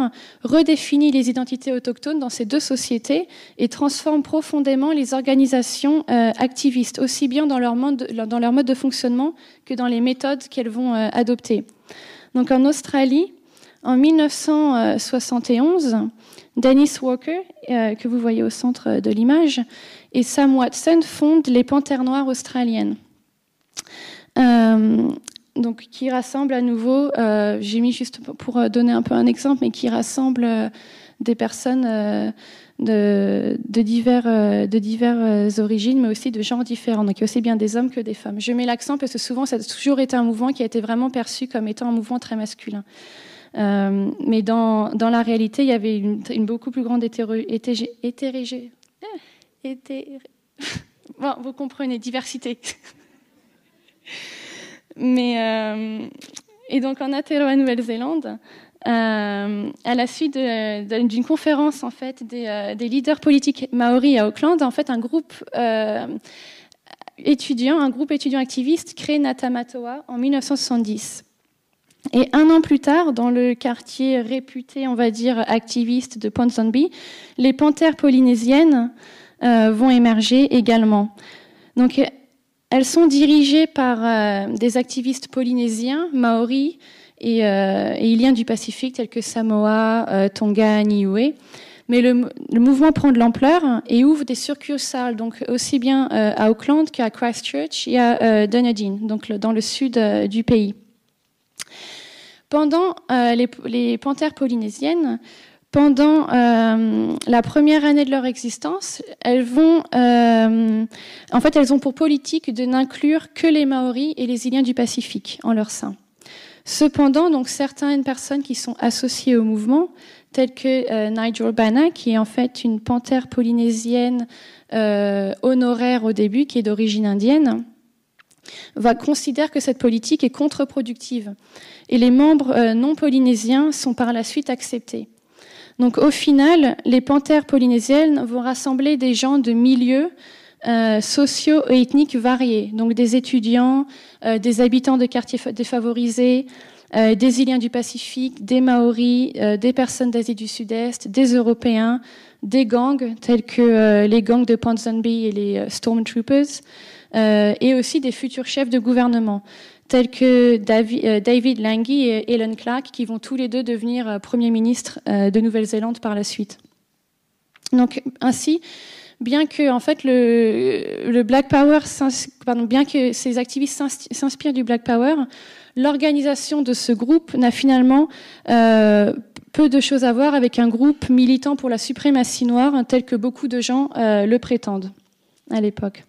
redéfinit les identités autochtones dans ces deux sociétés et transforme profondément les organisations activistes, aussi bien dans leur mode de fonctionnement que dans les méthodes qu'elles vont adopter. Donc en Australie, en 1971, Dennis Walker, que vous voyez au centre de l'image, et Sam Watson fondent les Panthères Noires australiennes. Donc, qui rassemble à nouveau, j'ai mis juste pour donner un peu un exemple, mais qui rassemble des personnes de diverses origines, mais aussi de genres différents. Donc, il y a aussi bien des hommes que des femmes. Je mets l'accent parce que souvent, ça a toujours été un mouvement qui a été vraiment perçu comme étant un mouvement très masculin. Mais dans la réalité, il y avait une beaucoup plus grande bon, vous comprenez, diversité. Et donc en Aotéaroa, Nouvelle-Zélande, à la suite d'une conférence en fait des leaders politiques maoris à Auckland, en fait un groupe étudiant activiste crée Ngatamatoa en 1970. Et un an plus tard, dans le quartier réputé, on va dire, activiste de Ponsonby, les panthères polynésiennes vont émerger également. Donc, elles sont dirigées par des activistes polynésiens, maoris et iliens du Pacifique, tels que Samoa, Tonga, Niue. Mais le mouvement prend de l'ampleur et ouvre des succursales, donc aussi bien à Auckland qu'à Christchurch et à Dunedin, donc dans le sud du pays. Pendant les panthères polynésiennes, pendant la première année de leur existence, elles ont pour politique de n'inclure que les Maoris et les Iliens du Pacifique en leur sein. Cependant, donc certaines personnes qui sont associées au mouvement, telles que Nigel Bana, qui est en fait une panthère polynésienne honoraire au début, qui est d'origine indienne, considère que cette politique est contre-productive. Et les membres non polynésiens sont par la suite acceptés. Donc au final, les panthères polynésiennes vont rassembler des gens de milieux sociaux et ethniques variés, donc des étudiants, des habitants de quartiers défavorisés, des Iliens du Pacifique, des Maoris, des personnes d'Asie du Sud-Est, des Européens, des gangs tels que les gangs de Ponsonby et les Stormtroopers, et aussi des futurs chefs de gouvernement, tels que David Lange et Helen Clark, qui vont tous les deux devenir premiers ministres de Nouvelle-Zélande par la suite. Donc ainsi, bien que en fait le Black Power, bien que ces activistes s'inspirent du Black Power, l'organisation de ce groupe n'a finalement peu de choses à voir avec un groupe militant pour la suprématie noire, tel que beaucoup de gens le prétendent à l'époque.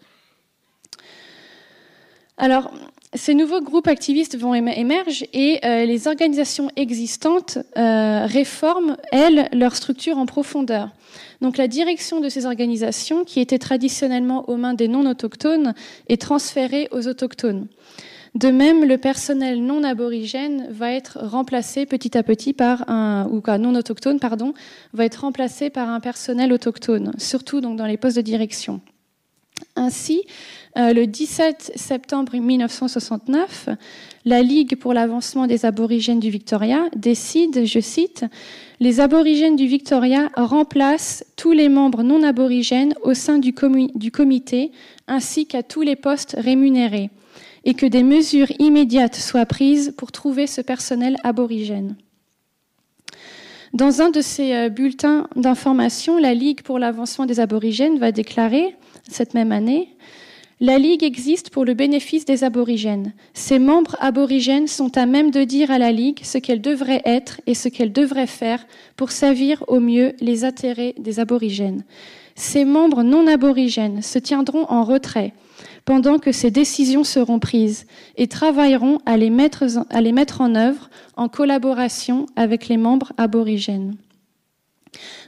Alors, ces nouveaux groupes activistes vont émerger et les organisations existantes réforment, elles, leur structure en profondeur. Donc la direction de ces organisations, qui étaient traditionnellement aux mains des non-autochtones, est transférée aux autochtones. De même, le personnel non aborigène va être remplacé petit à petit non-autochtone, va être remplacé par un personnel autochtone, surtout donc dans les postes de direction. Ainsi, le 17 septembre 1969, la Ligue pour l'avancement des aborigènes du Victoria décide, je cite, « Les aborigènes du Victoria remplacent tous les membres non aborigènes au sein du comité ainsi qu'à tous les postes rémunérés et que des mesures immédiates soient prises pour trouver ce personnel aborigène. » Dans un de ses bulletins d'information, la Ligue pour l'avancement des aborigènes va déclarer, cette même année, « La Ligue existe pour le bénéfice des aborigènes. Ses membres aborigènes sont à même de dire à la Ligue ce qu'elle devrait être et ce qu'elle devrait faire pour servir au mieux les intérêts des aborigènes. Ses membres non aborigènes se tiendront en retrait pendant que ces décisions seront prises et travailleront à les mettre en œuvre en collaboration avec les membres aborigènes. »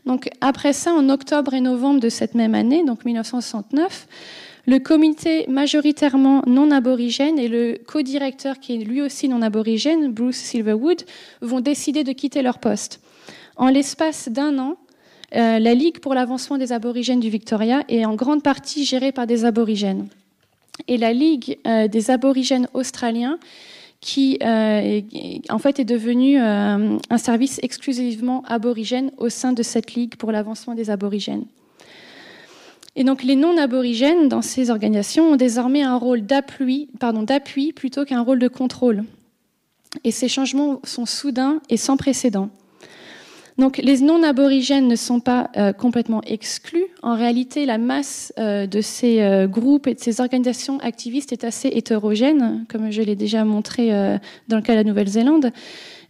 Donc, après ça, en octobre et novembre de cette même année, donc 1969, le comité majoritairement non aborigène et le co-directeur, qui est lui aussi non aborigène, Bruce Silverwood, vont décider de quitter leur poste. En l'espace d'un an, la Ligue pour l'avancement des aborigènes du Victoria est en grande partie gérée par des aborigènes. Et la Ligue des aborigènes australiens, qui en fait est devenue un service exclusivement aborigène au sein de cette Ligue pour l'avancement des aborigènes. Et donc les non-aborigènes dans ces organisations ont désormais un rôle d'appui plutôt qu'un rôle de contrôle. Et ces changements sont soudains et sans précédent. Donc les non-aborigènes ne sont pas complètement exclus. En réalité, la masse de ces groupes et de ces organisations activistes est assez hétérogène, comme je l'ai déjà montré dans le cas de la Nouvelle-Zélande.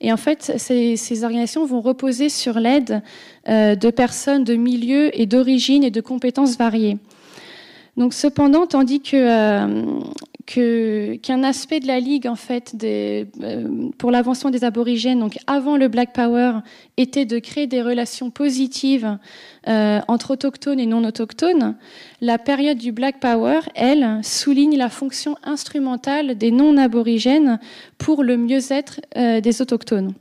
Et en fait, ces organisations vont reposer sur l'aide de personnes de milieux et d'origines et de compétences variées. Donc, cependant, tandis que qu'un aspect de la Ligue, en fait, pour l'avancement des aborigènes, donc avant le Black Power, était de créer des relations positives entre autochtones et non autochtones. La période du Black Power, elle, souligne la fonction instrumentale des non-aborigènes pour le mieux-être des autochtones.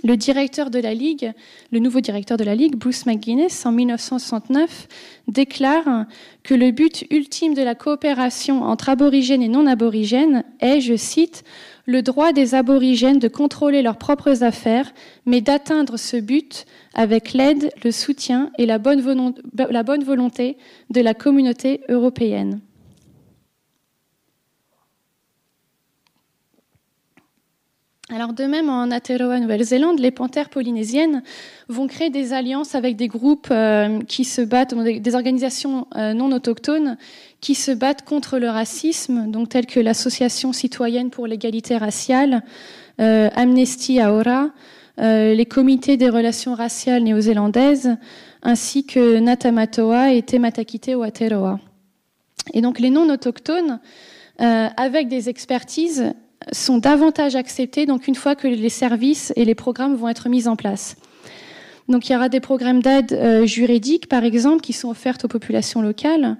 Le directeur de la Ligue, le nouveau directeur de la Ligue, Bruce McGuinness, en 1969, déclare que le but ultime de la coopération entre aborigènes et non-aborigènes est, je cite, « le droit des aborigènes de contrôler leurs propres affaires, mais d'atteindre ce but avec l'aide, le soutien et la bonne volonté de la communauté européenne ». Alors de même, en Aotearoa, Nouvelle-Zélande, les panthères polynésiennes vont créer des alliances avec des groupes qui se battent, des organisations non autochtones qui se battent contre le racisme, donc telles que l'Association citoyenne pour l'égalité raciale, Amnesty Aora, les comités des relations raciales néo-zélandaises, ainsi que Natamatoa et Te Matakite o Aotearoa. Et donc les non autochtones, avec des expertises, sont davantage acceptés donc une fois que les services et les programmes vont être mis en place. Donc il y aura des programmes d'aide juridique, par exemple, qui sont offerts aux populations locales.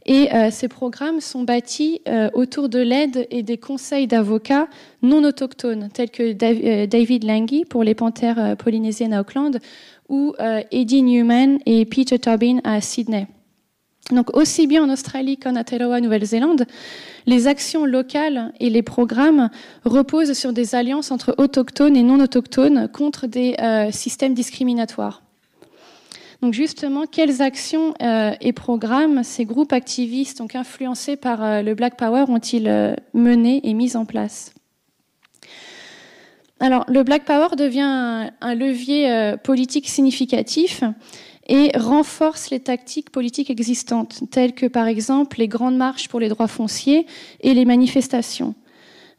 Et ces programmes sont bâtis autour de l'aide et des conseils d'avocats non autochtones, tels que David Lange pour les panthères polynésiennes à Auckland, ou Eddie Newman et Peter Tobin à Sydney. Donc aussi bien en Australie qu'en Aotearoa, Nouvelle-Zélande, les actions locales et les programmes reposent sur des alliances entre autochtones et non autochtones contre des systèmes discriminatoires. Donc justement, quelles actions et programmes ces groupes activistes, donc influencés par le Black Power, ont-ils menés et mis en place ? Alors, le Black Power devient un levier politique significatif et renforce les tactiques politiques existantes, telles que par exemple les grandes marches pour les droits fonciers et les manifestations.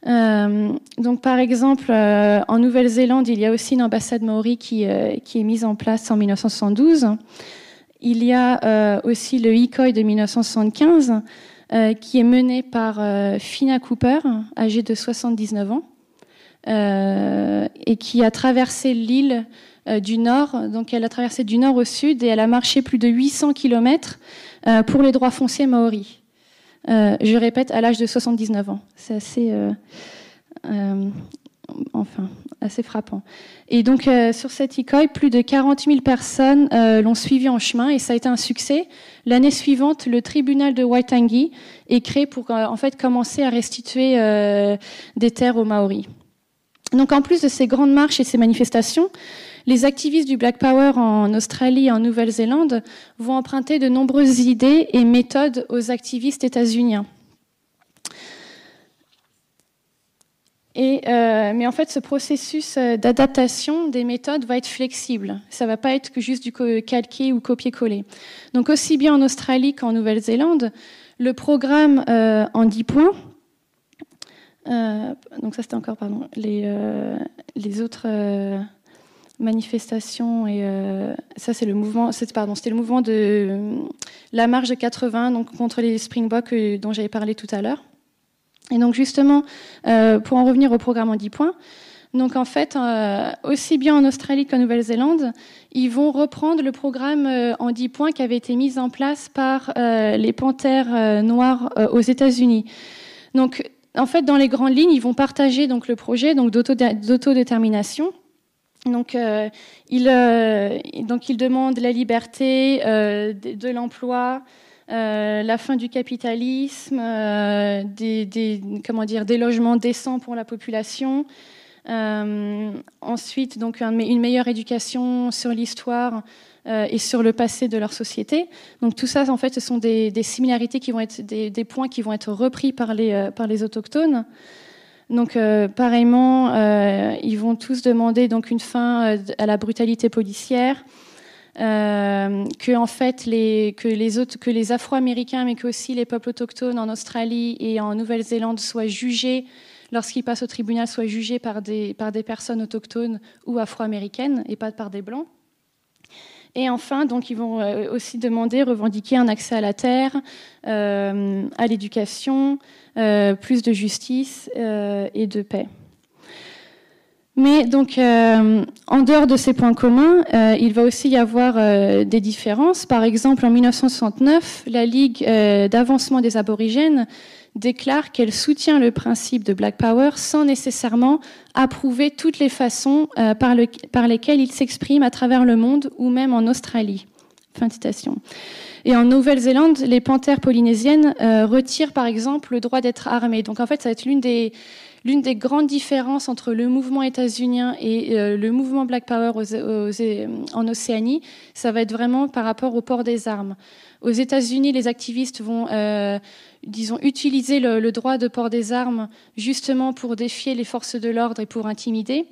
Donc par exemple, en Nouvelle-Zélande, il y a aussi une ambassade maori qui est mise en place en 1972. Il y a aussi le Ikoi de 1975, qui est mené par Fina Cooper, âgée de 79 ans, et qui a traversé l'île du nord, donc elle a traversé du nord au sud et elle a marché plus de 800 km pour les droits fonciers maoris. Je répète, à l'âge de 79 ans. C'est assez, assez frappant. Et donc sur cet Ikoi, plus de 40 000 personnes l'ont suivi en chemin et ça a été un succès. L'année suivante, le tribunal de Waitangi est créé pour en fait commencer à restituer des terres aux Maoris. Donc en plus de ces grandes marches et ces manifestations, les activistes du Black Power en Australie et en Nouvelle-Zélande vont emprunter de nombreuses idées et méthodes aux activistes états-uniens. Mais en fait, ce processus d'adaptation des méthodes va être flexible. Ça ne va pas être que juste du calquer ou copier-coller. Donc aussi bien en Australie qu'en Nouvelle-Zélande, le programme en 10 points, donc ça c'était encore, pardon, les autres manifestations et ça c'est le mouvement, c'était le mouvement de la marche de 80, donc contre les Springboks dont j'avais parlé tout à l'heure. Et donc justement, pour en revenir au programme en 10 points, donc en fait, aussi bien en Australie qu'en Nouvelle-Zélande, ils vont reprendre le programme en 10 points qui avait été mis en place par les panthères noires aux États-Unis. Donc en fait, dans les grandes lignes, ils vont partager donc le projet donc d'autodétermination. Donc ils demandent la liberté, de l'emploi, la fin du capitalisme, des logements décents pour la population. Ensuite, donc une meilleure éducation sur l'histoire et sur le passé de leur société. Donc tout ça, en fait, ce sont des similarités qui vont être des points qui vont être repris par les autochtones. Donc pareillement, ils vont tous demander donc une fin à la brutalité policière, que en fait que les Afro-Américains, mais qu'aussi les peuples autochtones en Australie et en Nouvelle-Zélande soient jugés lorsqu'ils passent au tribunal, soient jugés par des personnes autochtones ou afro-américaines et pas par des blancs. Et enfin, donc, ils vont aussi revendiquer un accès à la terre, à l'éducation, plus de justice et de paix. Mais donc, en dehors de ces points communs, il va aussi y avoir des différences. Par exemple, en 1969, la Ligue d'avancement des aborigènes déclare qu'elle soutient le principe de Black Power sans nécessairement approuver toutes les façons par lesquelles il s'exprime à travers le monde ou même en Australie. Fin de citation. Et en Nouvelle-Zélande, les panthères polynésiennes retirent par exemple le droit d'être armées. Donc en fait, ça va être l'une des grandes différences entre le mouvement états-unien et le mouvement Black Power en Océanie. Ça va être vraiment par rapport au port des armes. Aux États-Unis, les activistes vont, utiliser le droit de port des armes justement pour défier les forces de l'ordre et pour intimider.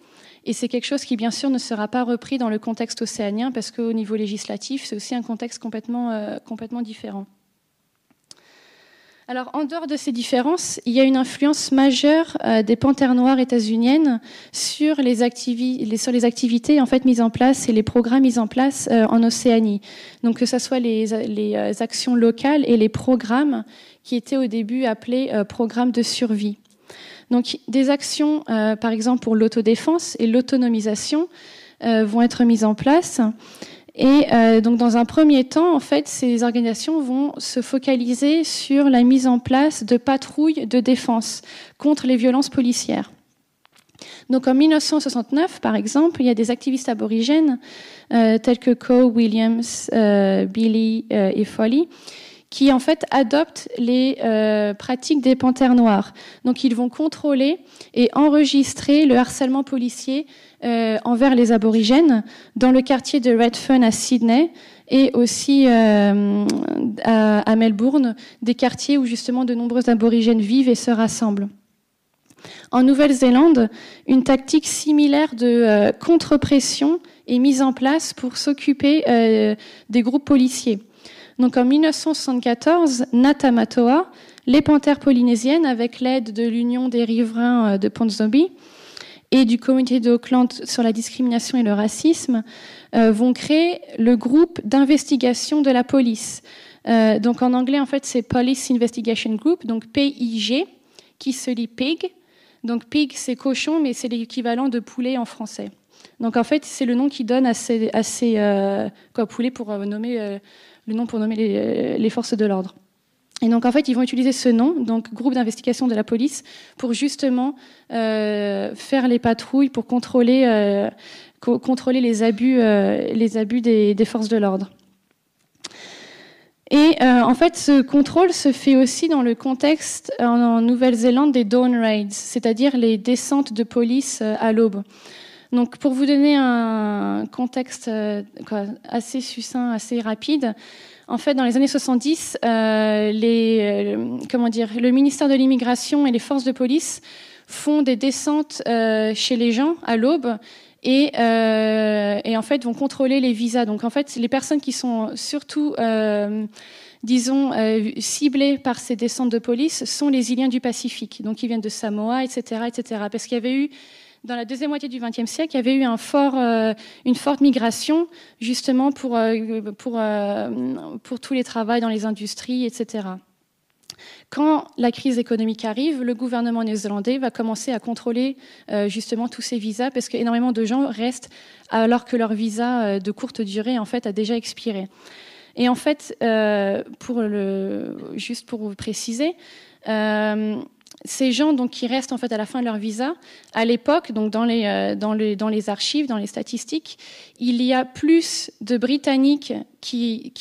Et c'est quelque chose qui, bien sûr, ne sera pas repris dans le contexte océanien parce qu'au niveau législatif, c'est aussi un contexte complètement différent. Alors, en dehors de ces différences, il y a une influence majeure des panthères noires états-uniennes sur les activités en fait mises en place et les programmes mis en place en Océanie. Donc, que ce soit les actions locales et les programmes qui étaient au début appelés programmes de survie. Donc, des actions, par exemple pour l'autodéfense et l'autonomisation, vont être mises en place. Et donc, dans un premier temps, en fait, ces organisations vont se focaliser sur la mise en place de patrouilles de défense contre les violences policières. Donc, en 1969, par exemple, il y a des activistes aborigènes tels que Coe, Williams, Billy et Foley, qui en fait adoptent les pratiques des panthères noires. Donc, ils vont contrôler et enregistrer le harcèlement policier envers les aborigènes dans le quartier de Redfern à Sydney et aussi à Melbourne, des quartiers où justement de nombreux aborigènes vivent et se rassemblent. En Nouvelle-Zélande, une tactique similaire de contre-pression est mise en place pour s'occuper des groupes policiers. Donc en 1974, Natamatoa, les panthères polynésiennes, avec l'aide de l'Union des riverains de Ponsonby et du comité d'Auckland sur la discrimination et le racisme, vont créer le groupe d'investigation de la police. Donc en anglais, en fait, c'est Police Investigation Group, donc PIG, qui se lit PIG. Donc pig, c'est cochon, mais c'est l'équivalent de poulet en français. Donc en fait, c'est le nom qu'ils donnent à ces poulets pour nommer le nom pour nommer les forces de l'ordre. Et donc en fait, ils vont utiliser ce nom, donc groupe d'investigation de la police, pour justement faire les patrouilles, pour contrôler les abus des forces de l'ordre. Et en fait, ce contrôle se fait aussi dans le contexte en Nouvelle-Zélande des dawn raids, c'est-à-dire les descentes de police à l'aube. Donc, pour vous donner un contexte assez succinct, assez rapide, en fait, dans les années 70, le ministère de l'Immigration et les forces de police font des descentes chez les gens à l'aube et en fait vont contrôler les visas. Donc, en fait, les personnes qui sont surtout ciblés par ces descentes de police sont les îliens du Pacifique, donc ils viennent de Samoa, etc., parce qu'il y avait eu, dans la deuxième moitié du XXe siècle, il y avait eu une forte migration, justement pour tous les travaux dans les industries, etc. Quand la crise économique arrive, le gouvernement néo-zélandais va commencer à contrôler justement tous ces visas, parce qu'énormément de gens restent alors que leur visa de courte durée en fait a déjà expiré. Et en fait, juste pour vous préciser, ces gens donc, qui restent en fait à la fin de leur visa, à l'époque, donc dans les archives, dans les statistiques, il y a plus de Britanniques qui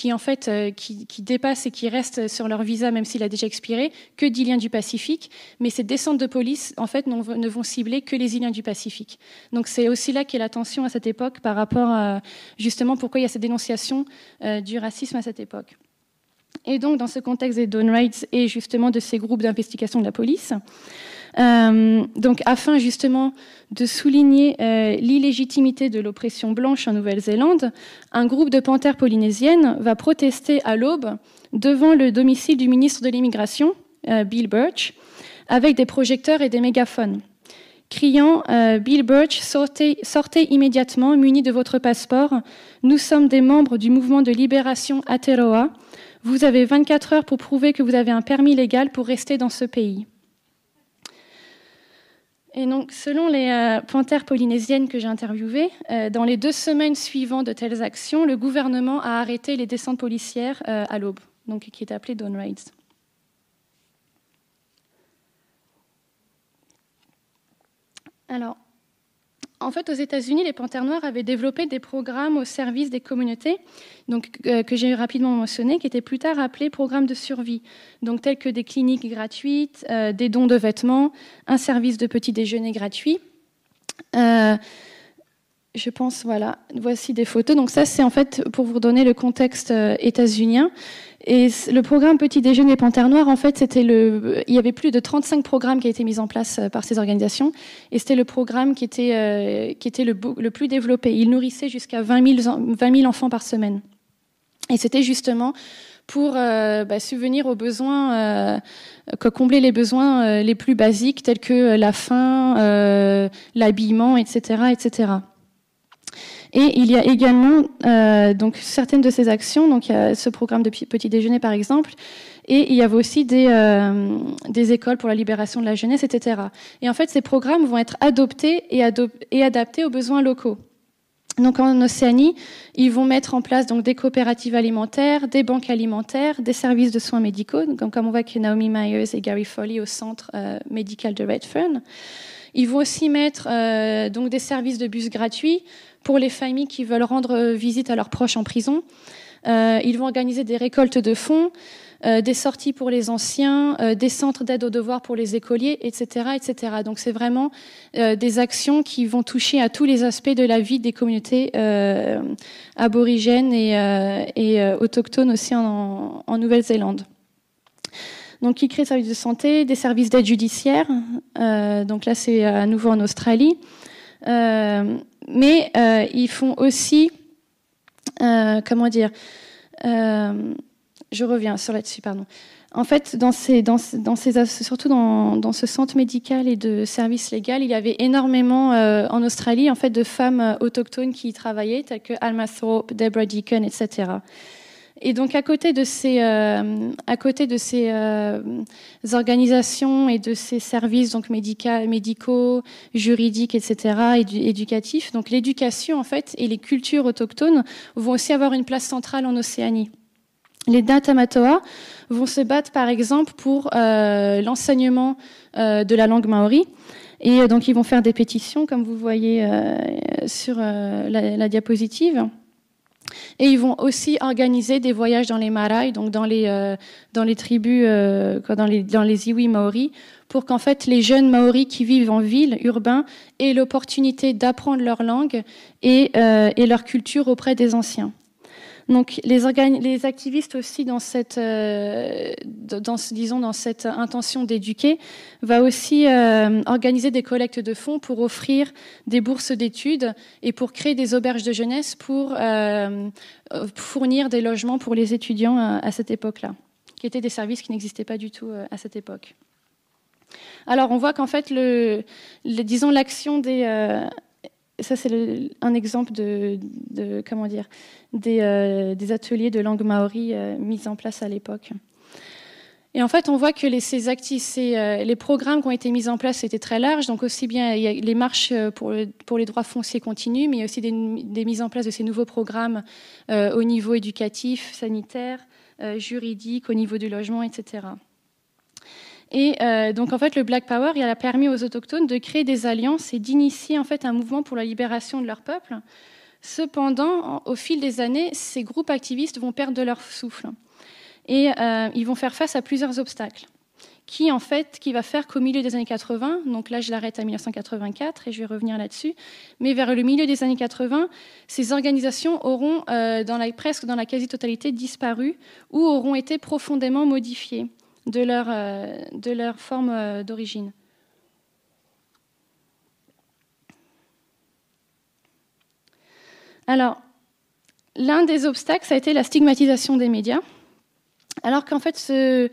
dépassent et qui restent sur leur visa même s'il a déjà expiré que d'Iliens du Pacifique. Mais ces descentes de police en fait ne vont cibler que les Iliens du Pacifique. Donc c'est aussi là qu'est la tension à cette époque par rapport à justement pourquoi il y a cette dénonciation du racisme à cette époque. Et donc, dans ce contexte des dawn raids et justement de ces groupes d'investigation de la police, donc afin justement de souligner l'illégitimité de l'oppression blanche en Nouvelle-Zélande, un groupe de panthères polynésiennes va protester à l'aube devant le domicile du ministre de l'Immigration, Bill Birch, avec des projecteurs et des mégaphones. criant Bill Birch, sortez immédiatement, munis de votre passeport. Nous sommes des membres du mouvement de libération Aotearoa. Vous avez 24 heures pour prouver que vous avez un permis légal pour rester dans ce pays. Et donc, selon les panthères polynésiennes que j'ai interviewées, dans les 2 semaines suivant de telles actions, le gouvernement a arrêté les descentes policières à l'aube, donc qui est appelé dawn raids. Alors, en fait, aux États-Unis, les Panthères Noires avaient développé des programmes au service des communautés, donc, que j'ai rapidement mentionné, qui étaient plus tard appelés programmes de survie, donc tels que des cliniques gratuites, des dons de vêtements, un service de petit déjeuner gratuit. Je pense, voilà, voici des photos. Donc ça, c'est en fait pour vous donner le contexte états-unien. Et le programme Petit Déjeuner Panthères Noires, en fait, il y avait plus de 35 programmes qui ont été mis en place par ces organisations, et c'était le programme qui était le plus développé. Il nourrissait jusqu'à 20 000 enfants par semaine. Et c'était justement pour subvenir aux besoins, combler les besoins les plus basiques, tels que la faim, l'habillement, etc., etc. Et il y a également donc certaines de ces actions, donc il y a ce programme de petit déjeuner par exemple, et il y avait aussi des écoles pour la libération de la jeunesse, etc. Et en fait, ces programmes vont être adoptés et adaptés aux besoins locaux. Donc en Océanie, ils vont mettre en place donc des coopératives alimentaires, des banques alimentaires, des services de soins médicaux, donc comme on voit que Naomi Myers et Gary Foley au centre médical de Redfern. Ils vont aussi mettre donc des services de bus gratuits pour les familles qui veulent rendre visite à leurs proches en prison. Ils vont organiser des récoltes de fonds, des sorties pour les anciens, des centres d'aide aux devoirs pour les écoliers, etc., etc. Donc c'est vraiment des actions qui vont toucher à tous les aspects de la vie des communautés aborigènes et autochtones aussi en Nouvelle-Zélande. Donc, ils créent des services de santé, des services d'aide judiciaire. Donc là, c'est à nouveau en Australie. Mais ils font aussi, je reviens sur là-dessus, pardon. En fait, surtout dans ce centre médical et de services légaux, il y avait énormément en Australie en fait de femmes autochtones qui y travaillaient, telles que Alma Thorpe, Deborah Deacon, etc. Et donc, à côté de ces organisations et de ces services donc médicaux, juridiques, etc., éducatifs, donc l'éducation en fait et les cultures autochtones vont aussi avoir une place centrale en Océanie. Les Ngamatoa vont se battre, par exemple, pour l'enseignement de la langue maori. Et donc, ils vont faire des pétitions, comme vous voyez sur la diapositive. Et ils vont aussi organiser des voyages dans les marae, donc dans les tribus, dans les iwi maoris, pour qu'en fait les jeunes maoris qui vivent en ville, urbains, aient l'opportunité d'apprendre leur langue et leur culture auprès des anciens. Donc les activistes aussi dans cette intention d'éduquer va aussi organiser des collectes de fonds pour offrir des bourses d'études et pour créer des auberges de jeunesse pour fournir des logements pour les étudiants à cette époque-là, qui étaient des services qui n'existaient pas du tout à cette époque. Alors on voit qu'en fait l'action des ça, c'est un exemple des ateliers de langue maori mis en place à l'époque. Et en fait, on voit que les programmes qui ont été mis en place étaient très larges. Donc aussi bien il y a les marches pour les droits fonciers continuent, mais il y a aussi des mises en place de ces nouveaux programmes au niveau éducatif, sanitaire, juridique, au niveau du logement, etc. Et donc, en fait, le Black Power, il a permis aux autochtones de créer des alliances et d'initier en fait un mouvement pour la libération de leur peuple. Cependant, au fil des années, ces groupes activistes vont perdre de leur souffle et ils vont faire face à plusieurs obstacles. Qui va faire qu'au milieu des années 80, donc là je l'arrête à 1984 et je vais revenir là-dessus, mais vers le milieu des années 80, ces organisations auront presque dans la quasi-totalité disparu ou auront été profondément modifiées de leur forme d'origine. Alors, l'un des obstacles, ça a été la stigmatisation des médias. Alors qu'en fait, ce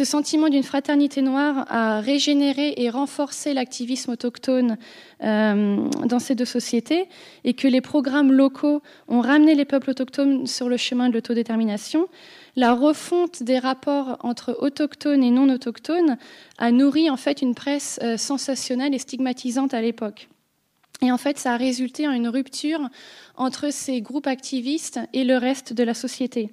sentiment d'une fraternité noire a régénéré et renforcé l'activisme autochtone dans ces deux sociétés, et que les programmes locaux ont ramené les peuples autochtones sur le chemin de l'autodétermination, la refonte des rapports entre autochtones et non autochtones a nourri en fait une presse sensationnelle et stigmatisante à l'époque. Et en fait, ça a résulté en une rupture entre ces groupes activistes et le reste de la société.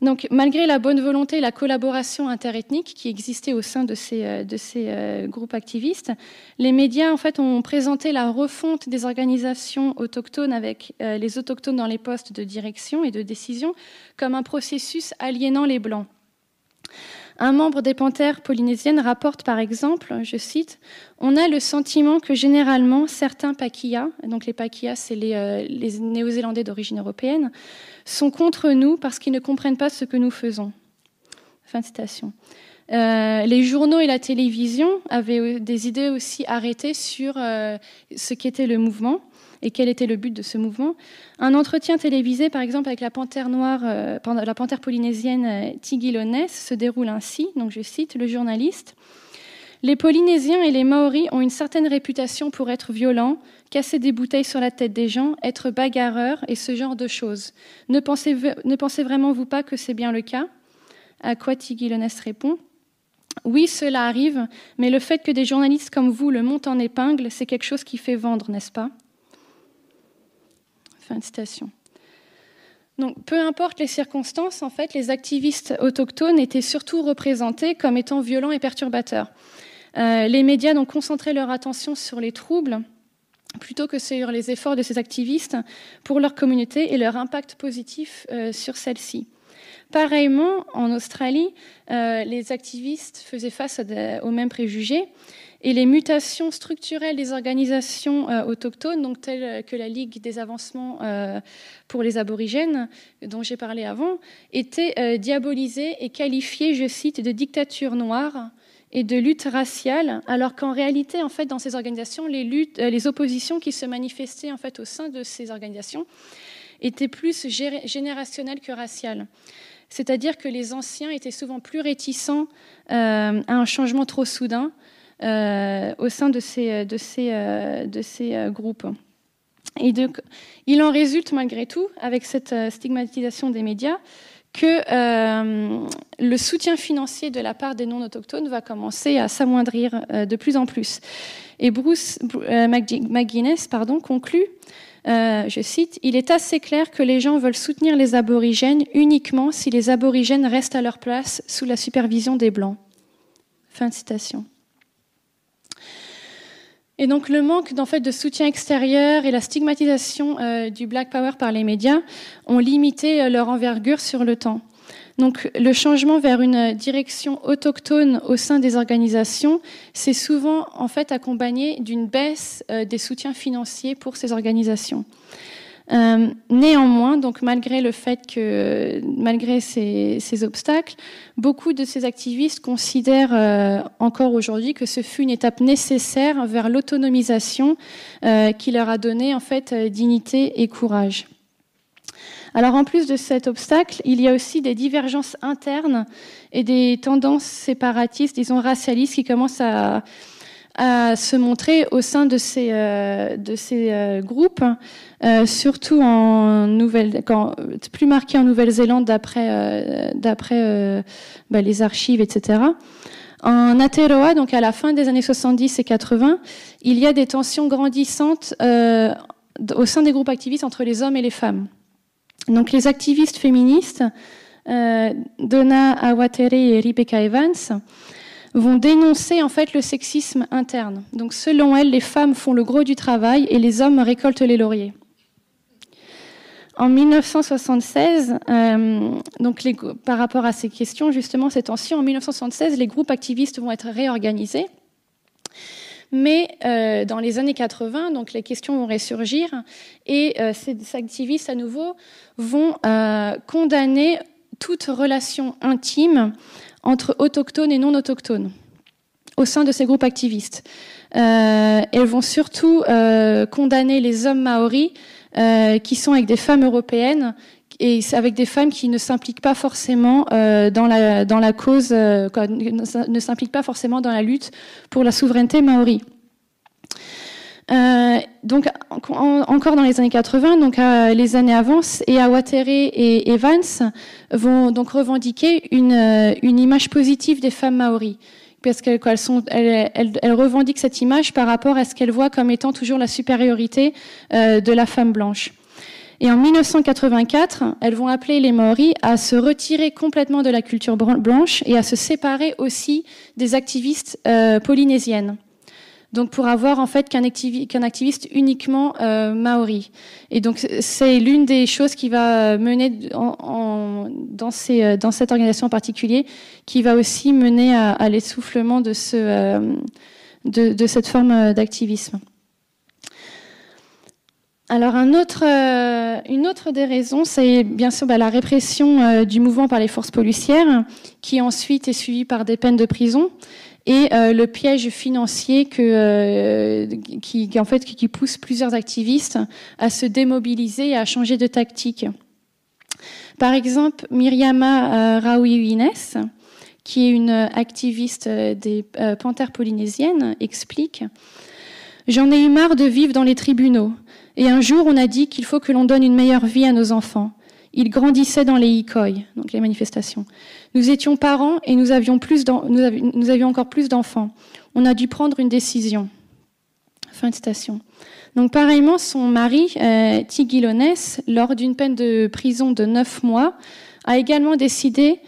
Donc, malgré la bonne volonté et la collaboration interethnique qui existait au sein de ces groupes activistes, les médias en fait, ont présenté la refonte des organisations autochtones avec les autochtones dans les postes de direction et de décision comme un processus aliénant les Blancs. Un membre des Panthères polynésiennes rapporte par exemple, je cite, « On a le sentiment que généralement certains Pakeha, donc les Pakeha c'est les Néo-Zélandais d'origine européenne, sont contre nous parce qu'ils ne comprennent pas ce que nous faisons. » Fin de citation. Les journaux et la télévision avaient des idées aussi arrêtées sur ce qu'était le mouvement et quel était le but de ce mouvement. Un entretien télévisé, par exemple, avec la panthère noire, la panthère polynésienne Tigi Lonès se déroule ainsi, donc je cite le journaliste. « Les Polynésiens et les Maoris ont une certaine réputation pour être violents, casser des bouteilles sur la tête des gens, être bagarreurs et ce genre de choses. Ne pensez vraiment vous pas que c'est bien le cas ?» À quoi Tigi Lonès répond « Oui, cela arrive, mais le fait que des journalistes comme vous le montent en épingle, c'est quelque chose qui fait vendre, n'est-ce pas ?» Fin de citation. Donc, peu importe les circonstances, en fait, les activistes autochtones étaient surtout représentés comme étant violents et perturbateurs. Les médias ont concentré leur attention sur les troubles plutôt que sur les efforts de ces activistes pour leur communauté et leur impact positif sur celle-ci. Pareillement, en Australie, les activistes faisaient face aux mêmes préjugés et les mutations structurelles des organisations autochtones, donc telles que la Ligue des avancements pour les aborigènes, dont j'ai parlé avant, étaient diabolisées et qualifiées, je cite, de dictature noire et de lutte raciale, alors qu'en réalité, en fait, dans ces organisations, les oppositions qui se manifestaient en fait, au sein de ces organisations étaient plus générationnelles que raciales. C'est-à-dire que les anciens étaient souvent plus réticents à un changement trop soudain au sein de ces groupes. Et donc, il en résulte malgré tout, avec cette stigmatisation des médias, que le soutien financier de la part des non-autochtones va commencer à s'amoindrir de plus en plus. Et Bruce McGuinness conclut, je cite, « Il est assez clair que les gens veulent soutenir les aborigènes uniquement si les aborigènes restent à leur place sous la supervision des Blancs. » Fin de citation. Et donc le manque de soutien extérieur et la stigmatisation du Black Power par les médias ont limité leur envergure sur le temps. Donc le changement vers une direction autochtone au sein des organisations, c'est souvent en fait accompagné d'une baisse des soutiens financiers pour ces organisations. Néanmoins, donc malgré ces obstacles, beaucoup de ces activistes considèrent encore aujourd'hui que ce fut une étape nécessaire vers l'autonomisation qui leur a donné en fait dignité et courage. Alors en plus de cet obstacle, il y a aussi des divergences internes et des tendances séparatistes, disons racialistes, qui commencent à se montrer au sein de ces groupes, surtout plus marqué en Nouvelle-Zélande d'après les archives, etc. En Aotearoa, donc à la fin des années 70 et 80, il y a des tensions grandissantes au sein des groupes activistes entre les hommes et les femmes. Donc les activistes féministes, Donna Awatere et Rebecca Evans, vont dénoncer en fait le sexisme interne. Donc selon elles, les femmes font le gros du travail et les hommes récoltent les lauriers. En 1976, par rapport à ces questions, justement, ces tensions, en 1976, les groupes activistes vont être réorganisés. Mais dans les années 80, donc les questions vont ressurgir et ces activistes à nouveau vont condamner toute relation intime entre autochtones et non autochtones au sein de ces groupes activistes. Elles vont surtout condamner les hommes maoris qui sont avec des femmes européennes et c'est avec des femmes qui ne s'impliquent pas forcément dans la cause, ne s'impliquent pas forcément dans la lutte pour la souveraineté maori. Donc encore dans les années 80, donc les années avancent et Awatere et Evans vont donc revendiquer une image positive des femmes maoris, parce qu'elles revendiquent cette image par rapport à ce qu'elles voient comme étant toujours la supériorité de la femme blanche. Et en 1984, elles vont appeler les Maoris à se retirer complètement de la culture blanche et à se séparer aussi des activistes polynésiennes. Donc pour avoir en fait qu'un activiste uniquement maori. Et donc c'est l'une des choses qui va mener dans cette organisation en particulier, qui va aussi mener à l'essoufflement de cette forme d'activisme. Alors une autre des raisons, c'est bien sûr la répression du mouvement par les forces policières, qui ensuite est suivie par des peines de prison, et le piège financier qui pousse plusieurs activistes à se démobiliser et à changer de tactique. Par exemple, Miriama Raouiwines, qui est une activiste des Panthères polynésiennes, explique « J'en ai eu marre de vivre dans les tribunaux. Et un jour, on a dit qu'il faut que l'on donne une meilleure vie à nos enfants. Ils grandissaient dans les ikoi, donc les manifestations. Nous étions parents et nous avions encore plus d'enfants. On a dû prendre une décision. » Fin de citation. Donc pareillement, son mari, Tigilones, lors d'une peine de prison de 9 mois, a également décidé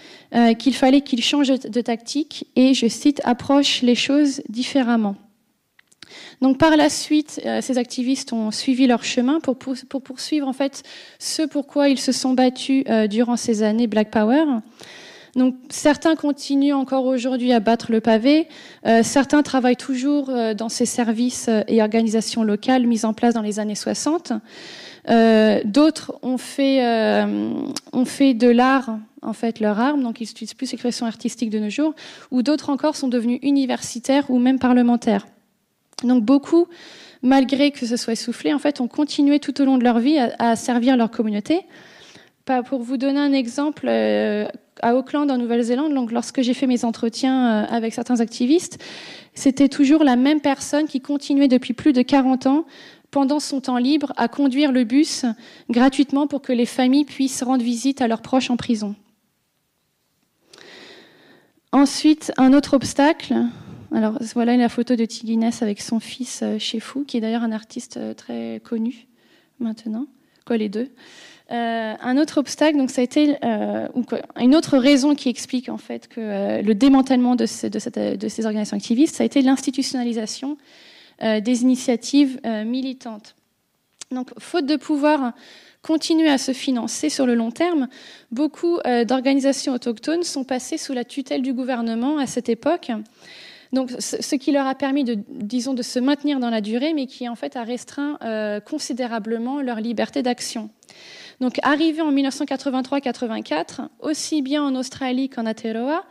qu'il fallait qu'il change de tactique et, je cite, « approche les choses différemment ». Donc par la suite, ces activistes ont suivi leur chemin pour poursuivre en fait ce pourquoi ils se sont battus durant ces années Black Power. Donc certains continuent encore aujourd'hui à battre le pavé, certains travaillent toujours dans ces services et organisations locales mises en place dans les années 60. D'autres ont fait de l'art en fait leur arme, donc ils n'utilisent plus l'expression artistique de nos jours, ou d'autres encore sont devenus universitaires ou même parlementaires. Donc beaucoup, malgré que ce soit essoufflé, en fait, ont continué tout au long de leur vie à servir leur communauté. Pour vous donner un exemple, à Auckland, en Nouvelle-Zélande, donc lorsque j'ai fait mes entretiens avec certains activistes, c'était toujours la même personne qui continuait depuis plus de 40 ans, pendant son temps libre, à conduire le bus gratuitement pour que les familles puissent rendre visite à leurs proches en prison. Ensuite, un autre obstacle. Alors voilà la photo de Tigines avec son fils Shefu, qui est d'ailleurs un artiste très connu maintenant, quoi les deux. Un autre obstacle, donc ça a été une autre raison qui explique en fait que le démantèlement de ces organisations activistes, ça a été l'institutionnalisation des initiatives militantes. Donc faute de pouvoir continuer à se financer sur le long terme, beaucoup d'organisations autochtones sont passées sous la tutelle du gouvernement à cette époque. Donc, ce qui leur a permis de se maintenir dans la durée, mais qui en fait a restreint considérablement leur liberté d'action. Donc, arrivé en 1983-84, aussi bien en Australie qu'en Aotearoa,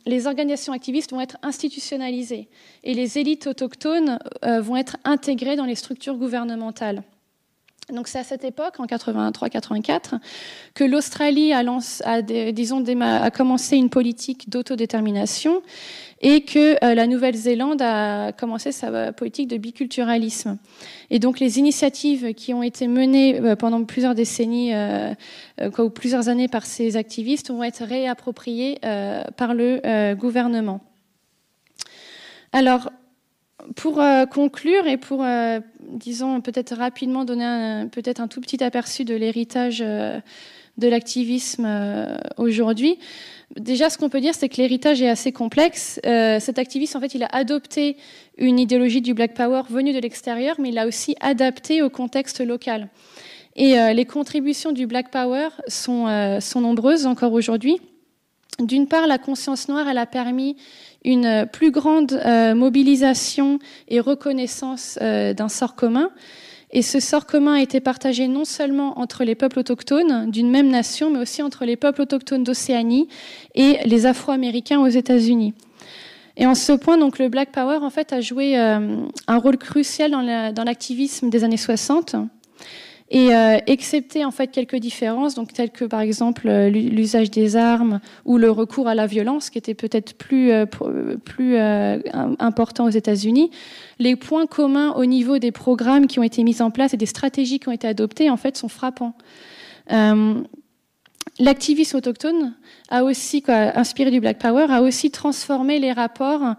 les organisations activistes vont être institutionnalisées et les élites autochtones vont être intégrées dans les structures gouvernementales. Donc c'est à cette époque, en 83-84, que l'Australie a commencé une politique d'autodétermination et que la Nouvelle-Zélande a commencé sa politique de biculturalisme. Et donc les initiatives qui ont été menées pendant plusieurs décennies ou plusieurs années par ces activistes vont être réappropriées par le gouvernement. Alors, pour conclure et pour, disons, peut-être rapidement donner un tout petit aperçu de l'héritage de l'activisme aujourd'hui, déjà, ce qu'on peut dire, c'est que l'héritage est assez complexe. Cet activiste, en fait, il a adopté une idéologie du Black Power venue de l'extérieur, mais il l'a aussi adaptée au contexte local. Et les contributions du Black Power sont nombreuses encore aujourd'hui. D'une part, la conscience noire, elle a permis une plus grande mobilisation et reconnaissance d'un sort commun. Et ce sort commun a été partagé non seulement entre les peuples autochtones d'une même nation, mais aussi entre les peuples autochtones d'Océanie et les Afro-Américains aux États-Unis. Et en ce point, donc, le Black Power en fait, a joué un rôle crucial dans l'activisme des années 60. Et excepté en fait quelques différences, donc telles que par exemple l'usage des armes ou le recours à la violence, qui était peut-être plus important aux États-Unis, les points communs au niveau des programmes qui ont été mis en place et des stratégies qui ont été adoptées en fait sont frappants. L'activisme autochtone a aussi, inspiré du Black Power, a aussi transformé les rapports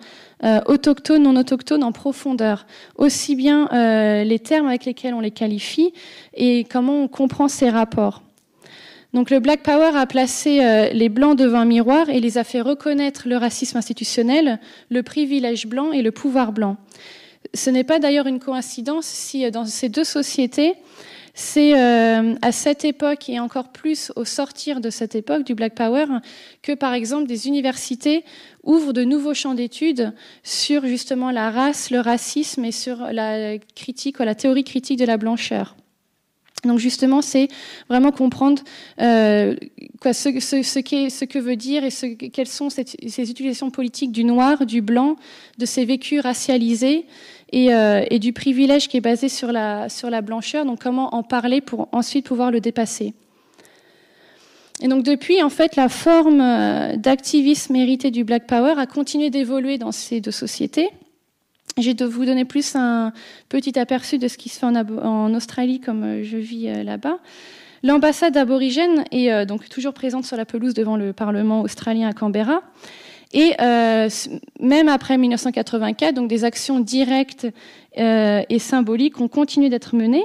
autochtones, non autochtones en profondeur. Aussi bien les termes avec lesquels on les qualifie et comment on comprend ces rapports. Donc le Black Power a placé les Blancs devant un miroir et les a fait reconnaître le racisme institutionnel, le privilège blanc et le pouvoir blanc. Ce n'est pas d'ailleurs une coïncidence si dans ces deux sociétés, c'est à cette époque et encore plus au sortir de cette époque du Black Power que, par exemple, des universités ouvrent de nouveaux champs d'études sur justement la race, le racisme et sur la critique, la théorie critique de la blancheur. Donc justement, c'est vraiment comprendre ce que veut dire et quelles sont ces utilisations politiques du noir, du blanc, de ces vécus racialisés et du privilège qui est basé sur la blancheur. Donc comment en parler pour ensuite pouvoir le dépasser. Et donc depuis, en fait, la forme d'activisme héritée du Black Power a continué d'évoluer dans ces deux sociétés. Je vais vous donner plus un petit aperçu de ce qui se fait en Australie, comme je vis là-bas. L'ambassade aborigène est donc toujours présente sur la pelouse devant le Parlement australien à Canberra. Et même après 1984, donc des actions directes et symboliques ont continué d'être menées.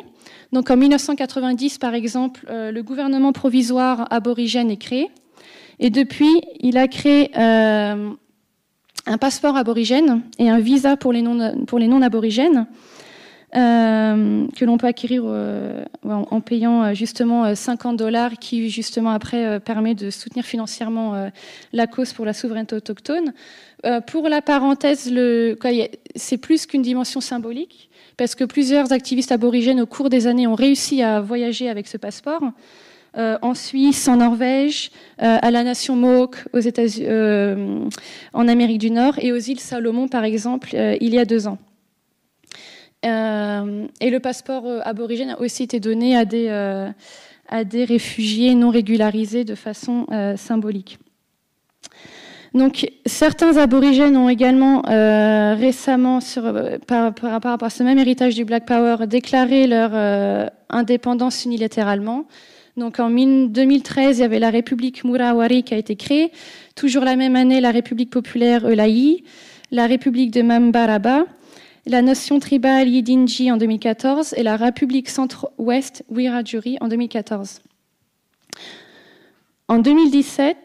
Donc en 1990, par exemple, le gouvernement provisoire aborigène est créé. Et depuis, il a créé un passeport aborigène et un visa pour les non-aborigènes que l'on peut acquérir en payant justement $50 qui justement après permet de soutenir financièrement la cause pour la souveraineté autochtone. Pour la parenthèse, c'est plus qu'une dimension symbolique parce que plusieurs activistes aborigènes au cours des années ont réussi à voyager avec ce passeport. En Suisse, en Norvège, à la nation Mohawk aux États-Unis, en Amérique du Nord et aux îles Salomon, par exemple, il y a 2 ans. Et le passeport aborigène a aussi été donné à des réfugiés non régularisés de façon symbolique. Donc, certains aborigènes ont également récemment, par rapport à ce même héritage du Black Power, déclaré leur indépendance unilatéralement. Donc en 2013, il y avait la République Murawari qui a été créée. Toujours la même année, la République populaire Eulaï, la République de Mambaraba, la nation tribale Yidinji en 2014 et la République centre-ouest Wiradjuri en 2014. En 2017,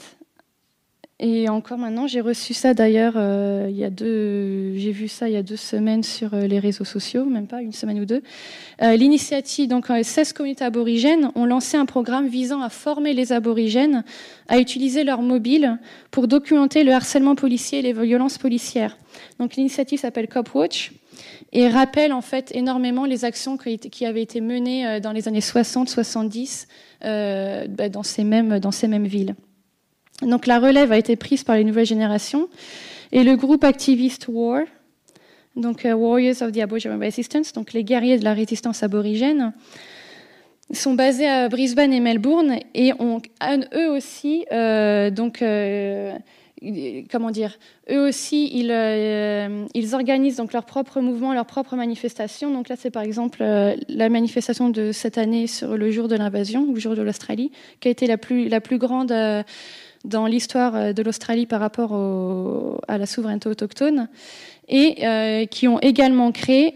et encore maintenant, j'ai reçu ça d'ailleurs, j'ai vu ça il y a 2 semaines sur les réseaux sociaux, même pas, 1 semaine ou 2. L'initiative, donc 16 communautés aborigènes ont lancé un programme visant à former les aborigènes à utiliser leur mobile pour documenter le harcèlement policier et les violences policières. Donc l'initiative s'appelle Copwatch et rappelle en fait énormément les actions qui avaient été menées dans les années 60-70 dans ces mêmes villes. Donc la relève a été prise par les nouvelles générations et le groupe activiste WAR, donc Warriors of the Aboriginal Resistance, donc les guerriers de la résistance aborigène, sont basés à Brisbane et Melbourne et ont eux aussi eux aussi ils organisent donc leur propre mouvement, leurs propres manifestations. Donc là c'est par exemple la manifestation de cette année sur le jour de l'invasion, le jour de l'Australie, qui a été la plus grande dans l'histoire de l'Australie par rapport à la souveraineté autochtone, et qui ont également créé,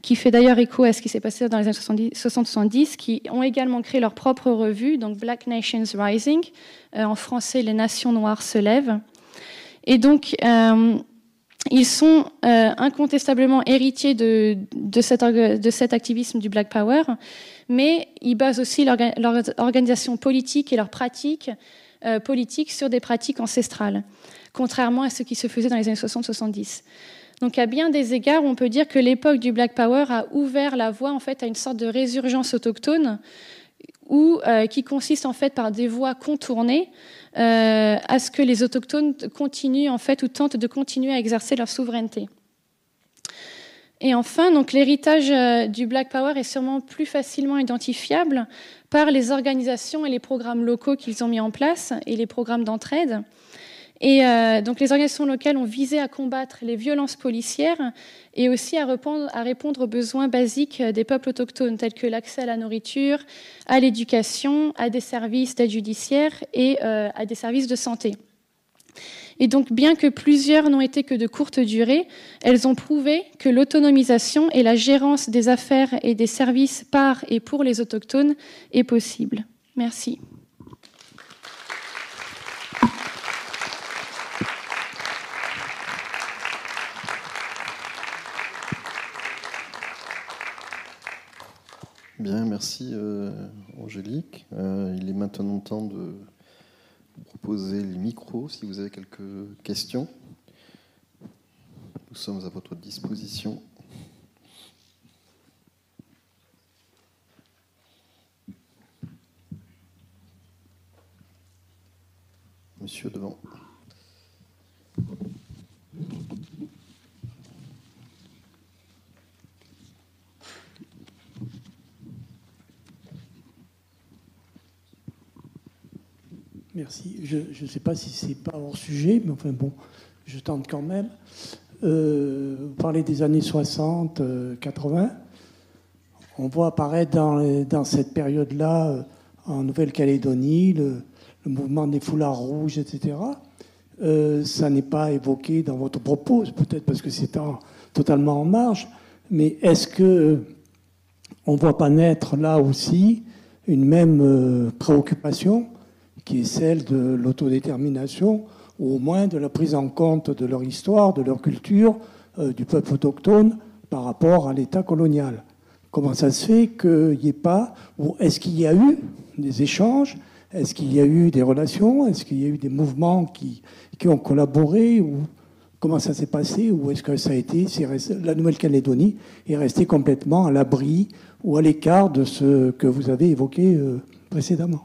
qui fait d'ailleurs écho à ce qui s'est passé dans les années 60-70, qui ont également créé leur propre revue, donc Black Nations Rising, en français Les Nations Noires se lèvent. Et donc, ils sont incontestablement héritiers de cet activisme du Black Power, mais ils basent aussi leur organisation politique et leurs pratiques politiques sur des pratiques ancestrales, contrairement à ce qui se faisait dans les années 60-70. Donc à bien des égards, on peut dire que l'époque du Black Power a ouvert la voie en fait, à une sorte de résurgence autochtone qui consiste en fait par des voies contournées à ce que les autochtones continuent en fait ou tentent de continuer à exercer leur souveraineté. Et enfin, donc l'héritage du Black Power est sûrement plus facilement identifiable par les organisations et les programmes locaux qu'ils ont mis en place et les programmes d'entraide. Et donc les organisations locales ont visé à combattre les violences policières et aussi à répondre aux besoins basiques des peuples autochtones, tels que l'accès à la nourriture, à l'éducation, à des services d'aide judiciaire et à des services de santé. Et donc, bien que plusieurs n'ont été que de courte durée, elles ont prouvé que l'autonomisation et la gérance des affaires et des services par et pour les autochtones est possible. Merci. Bien, merci Angélique. Il est maintenant temps de vous proposer les micros si vous avez quelques questions. Nous sommes à votre disposition. Monsieur devant. Merci. Je ne sais pas si c'est pas hors sujet, mais enfin bon, je tente quand même. Vous parlez des années 60, 80. On voit apparaître dans cette période-là, en Nouvelle-Calédonie, le mouvement des foulards rouges, etc. Ça n'est pas évoqué dans votre propos, peut-être parce que c'est totalement en marge, mais est-ce que on ne voit pas naître là aussi une même préoccupation qui est celle de l'autodétermination, ou au moins de la prise en compte de leur histoire, de leur culture, du peuple autochtone par rapport à l'État colonial? Comment ça se fait qu'il n'y ait pas, ou est-ce qu'il y a eu des échanges, est-ce qu'il y a eu des relations, est-ce qu'il y a eu des mouvements qui ont collaboré, ou comment ça s'est passé, ou est-ce que ça a été, la Nouvelle-Calédonie est restée complètement à l'abri ou à l'écart de ce que vous avez évoqué précédemment?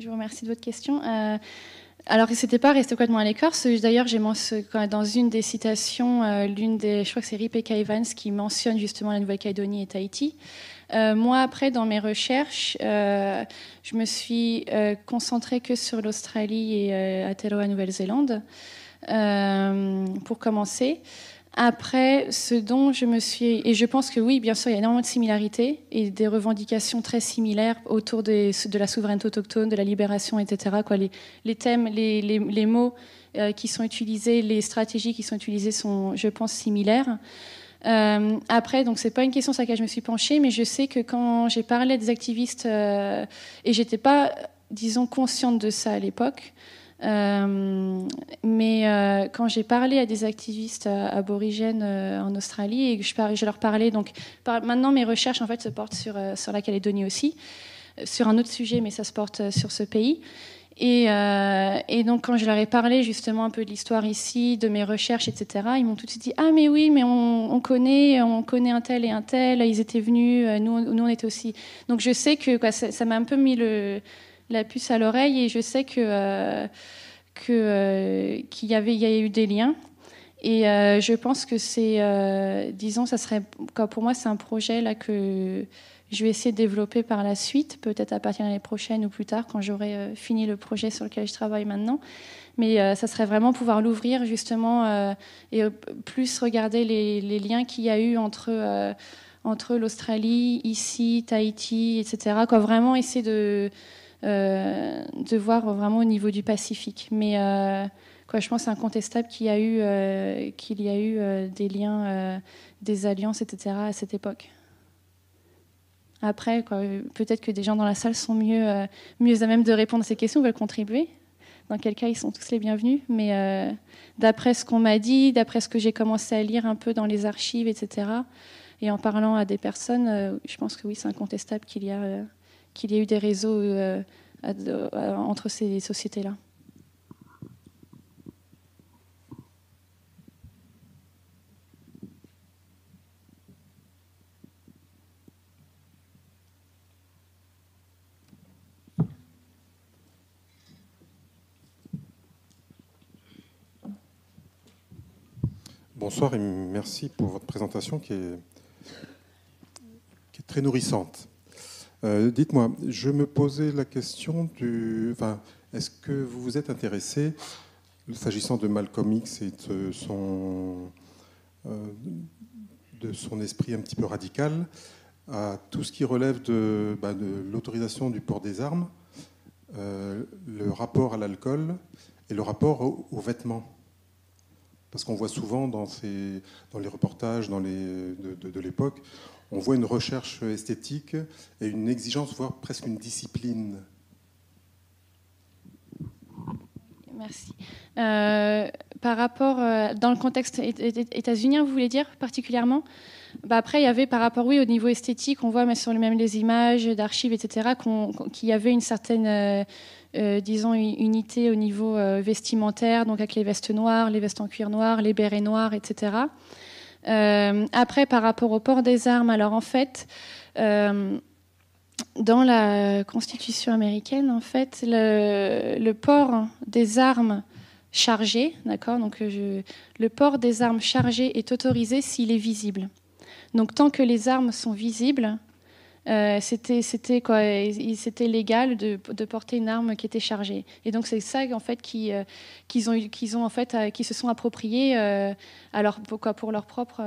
Je vous remercie de votre question. Alors, c'était pas resté complètement à l'écart. D'ailleurs, j'ai mentionné dans une des citations, je crois que c'est Rebecca Evans qui mentionne justement la Nouvelle-Calédonie et Tahiti. Moi, après, dans mes recherches, je me suis concentrée que sur l'Australie et Aotearoa, Nouvelle-Zélande, pour commencer. Après, ce dont je me suis... Et je pense que oui, bien sûr, il y a énormément de similarités et des revendications très similaires autour de la souveraineté autochtone, de la libération, etc. Les thèmes, les mots qui sont utilisés, les stratégies qui sont utilisées sont, je pense, similaires. Après, donc c'est pas une question sur laquelle je me suis penchée, mais je sais que quand j'ai parlé à des activistes, et j'étais pas, disons, consciente de ça à l'époque, mais quand j'ai parlé à des activistes aborigènes en Australie et que je leur parlais, donc maintenant mes recherches en fait se portent sur la Calédonie aussi, sur un autre sujet, mais ça se porte sur ce pays. Et donc quand je leur ai parlé justement un peu de l'histoire ici, de mes recherches, etc., ils m'ont tout de suite dit: ah mais oui, mais on connaît un tel et un tel, ils étaient venus, nous on était aussi. Donc je sais que ça m'a un peu mis la puce à l'oreille, et je sais qu'il y a eu des liens. Et je pense que c'est, disons, ça serait, pour moi, c'est un projet là que je vais essayer de développer par la suite, peut-être à partir de l'année prochaine ou plus tard, quand j'aurai fini le projet sur lequel je travaille maintenant. Mais ça serait vraiment pouvoir l'ouvrir justement et plus regarder les liens qu'il y a eu entre l'Australie, ici, Tahiti, etc. Vraiment essayer de voir vraiment au niveau du Pacifique. Mais je pense que c'est incontestable qu'il y a eu des liens, des alliances, etc. à cette époque. Après, peut-être que des gens dans la salle sont mieux à même de répondre à ces questions, veulent contribuer. Dans quel cas, ils sont tous les bienvenus. Mais d'après ce qu'on m'a dit, d'après ce que j'ai commencé à lire un peu dans les archives, etc., et en parlant à des personnes, je pense que oui, c'est incontestable qu'il y a eu des réseaux entre ces sociétés-là. Bonsoir et merci pour votre présentation qui est très nourrissante. Dites-moi, je me posais la question est-ce que vous vous êtes intéressé, s'agissant de Malcolm X et de son esprit un petit peu radical, à tout ce qui relève de l'autorisation du port des armes, le rapport à l'alcool et le rapport aux vêtements? Parce qu'on voit souvent dans les reportages de l'époque, on voit une recherche esthétique et une exigence, voire presque une discipline. Merci. Par rapport, dans le contexte états-unien, vous voulez dire particulièrement? Après, il y avait par rapport, oui, au niveau esthétique, on voit mais sur les images d'archives, etc., qu'il y avait une certaine, disons, unité au niveau vestimentaire, donc avec les vestes noires, les vestes en cuir noir, les bérets noirs, etc. Après, par rapport au port des armes, alors en fait, dans la Constitution américaine, en fait, le port des armes chargées, d'accord, donc le port des armes chargées est autorisé s'il est visible. Donc tant que les armes sont visibles, c'était légal de porter une arme qui était chargée. Et donc c'est ça en fait qu'ils se sont appropriés pour leur propre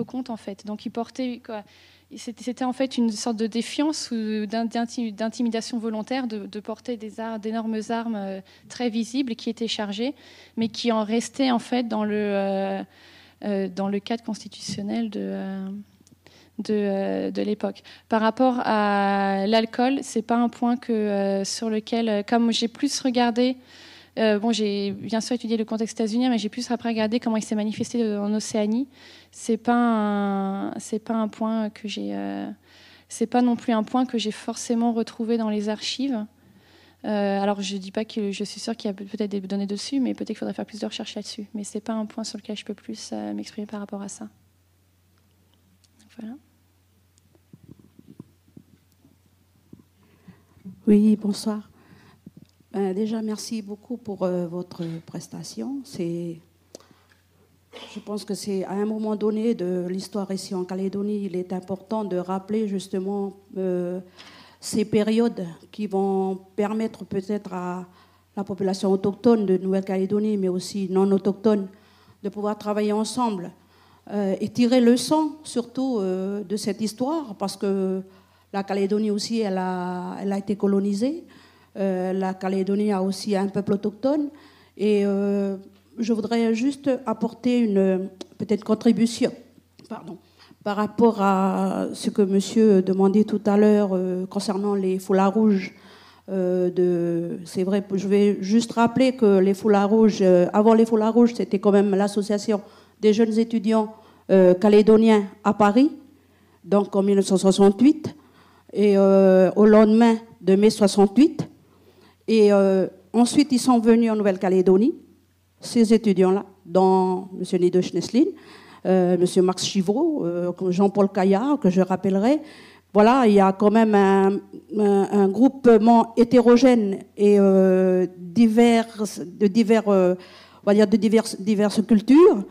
compte en fait. Donc ils portaient c'était en fait une sorte de défiance ou d'intimidation volontaire de porter d'énormes armes très visibles qui étaient chargées, mais qui en restaient en fait dans le cadre constitutionnel de l'époque. Par rapport à l'alcool, c'est pas un point sur lequel, comme j'ai plus regardé, j'ai bien sûr étudié le contexte états-unien, mais j'ai plus après regardé comment il s'est manifesté en Océanie. C'est pas un point que j'ai, c'est pas non plus un point que j'ai forcément retrouvé dans les archives. Alors je dis pas que je suis sûre qu'il y a peut-être des données dessus, mais peut-être qu'il faudrait faire plus de recherches là-dessus. Mais c'est pas un point sur lequel je peux plus m'exprimer par rapport à ça. Donc, voilà. Oui, bonsoir. Déjà, merci beaucoup pour votre prestation. Je pense que c'est à un moment donné de l'histoire ici en Calédonie, il est important de rappeler justement ces périodes qui vont permettre peut-être à la population autochtone de Nouvelle-Calédonie, mais aussi non autochtone, de pouvoir travailler ensemble et tirer leçon surtout de cette histoire, parce que la Calédonie aussi, elle a été colonisée. La Calédonie a aussi un peuple autochtone. Et je voudrais juste apporter une peut-être contribution par rapport à ce que monsieur demandait tout à l'heure concernant les foulards rouges. C'est vrai, je vais juste rappeler que les foulards rouges, avant les foulards rouges, c'était quand même l'association des jeunes étudiants calédoniens à Paris, donc en 1968, et au lendemain de mai 68. Et ensuite, ils sont venus en Nouvelle-Calédonie, ces étudiants-là, dont M. Nido Schneslin, M. Max Chivreau, Jean-Paul Caillard, que je rappellerai. Voilà, il y a quand même un groupement hétérogène et de diverses cultures.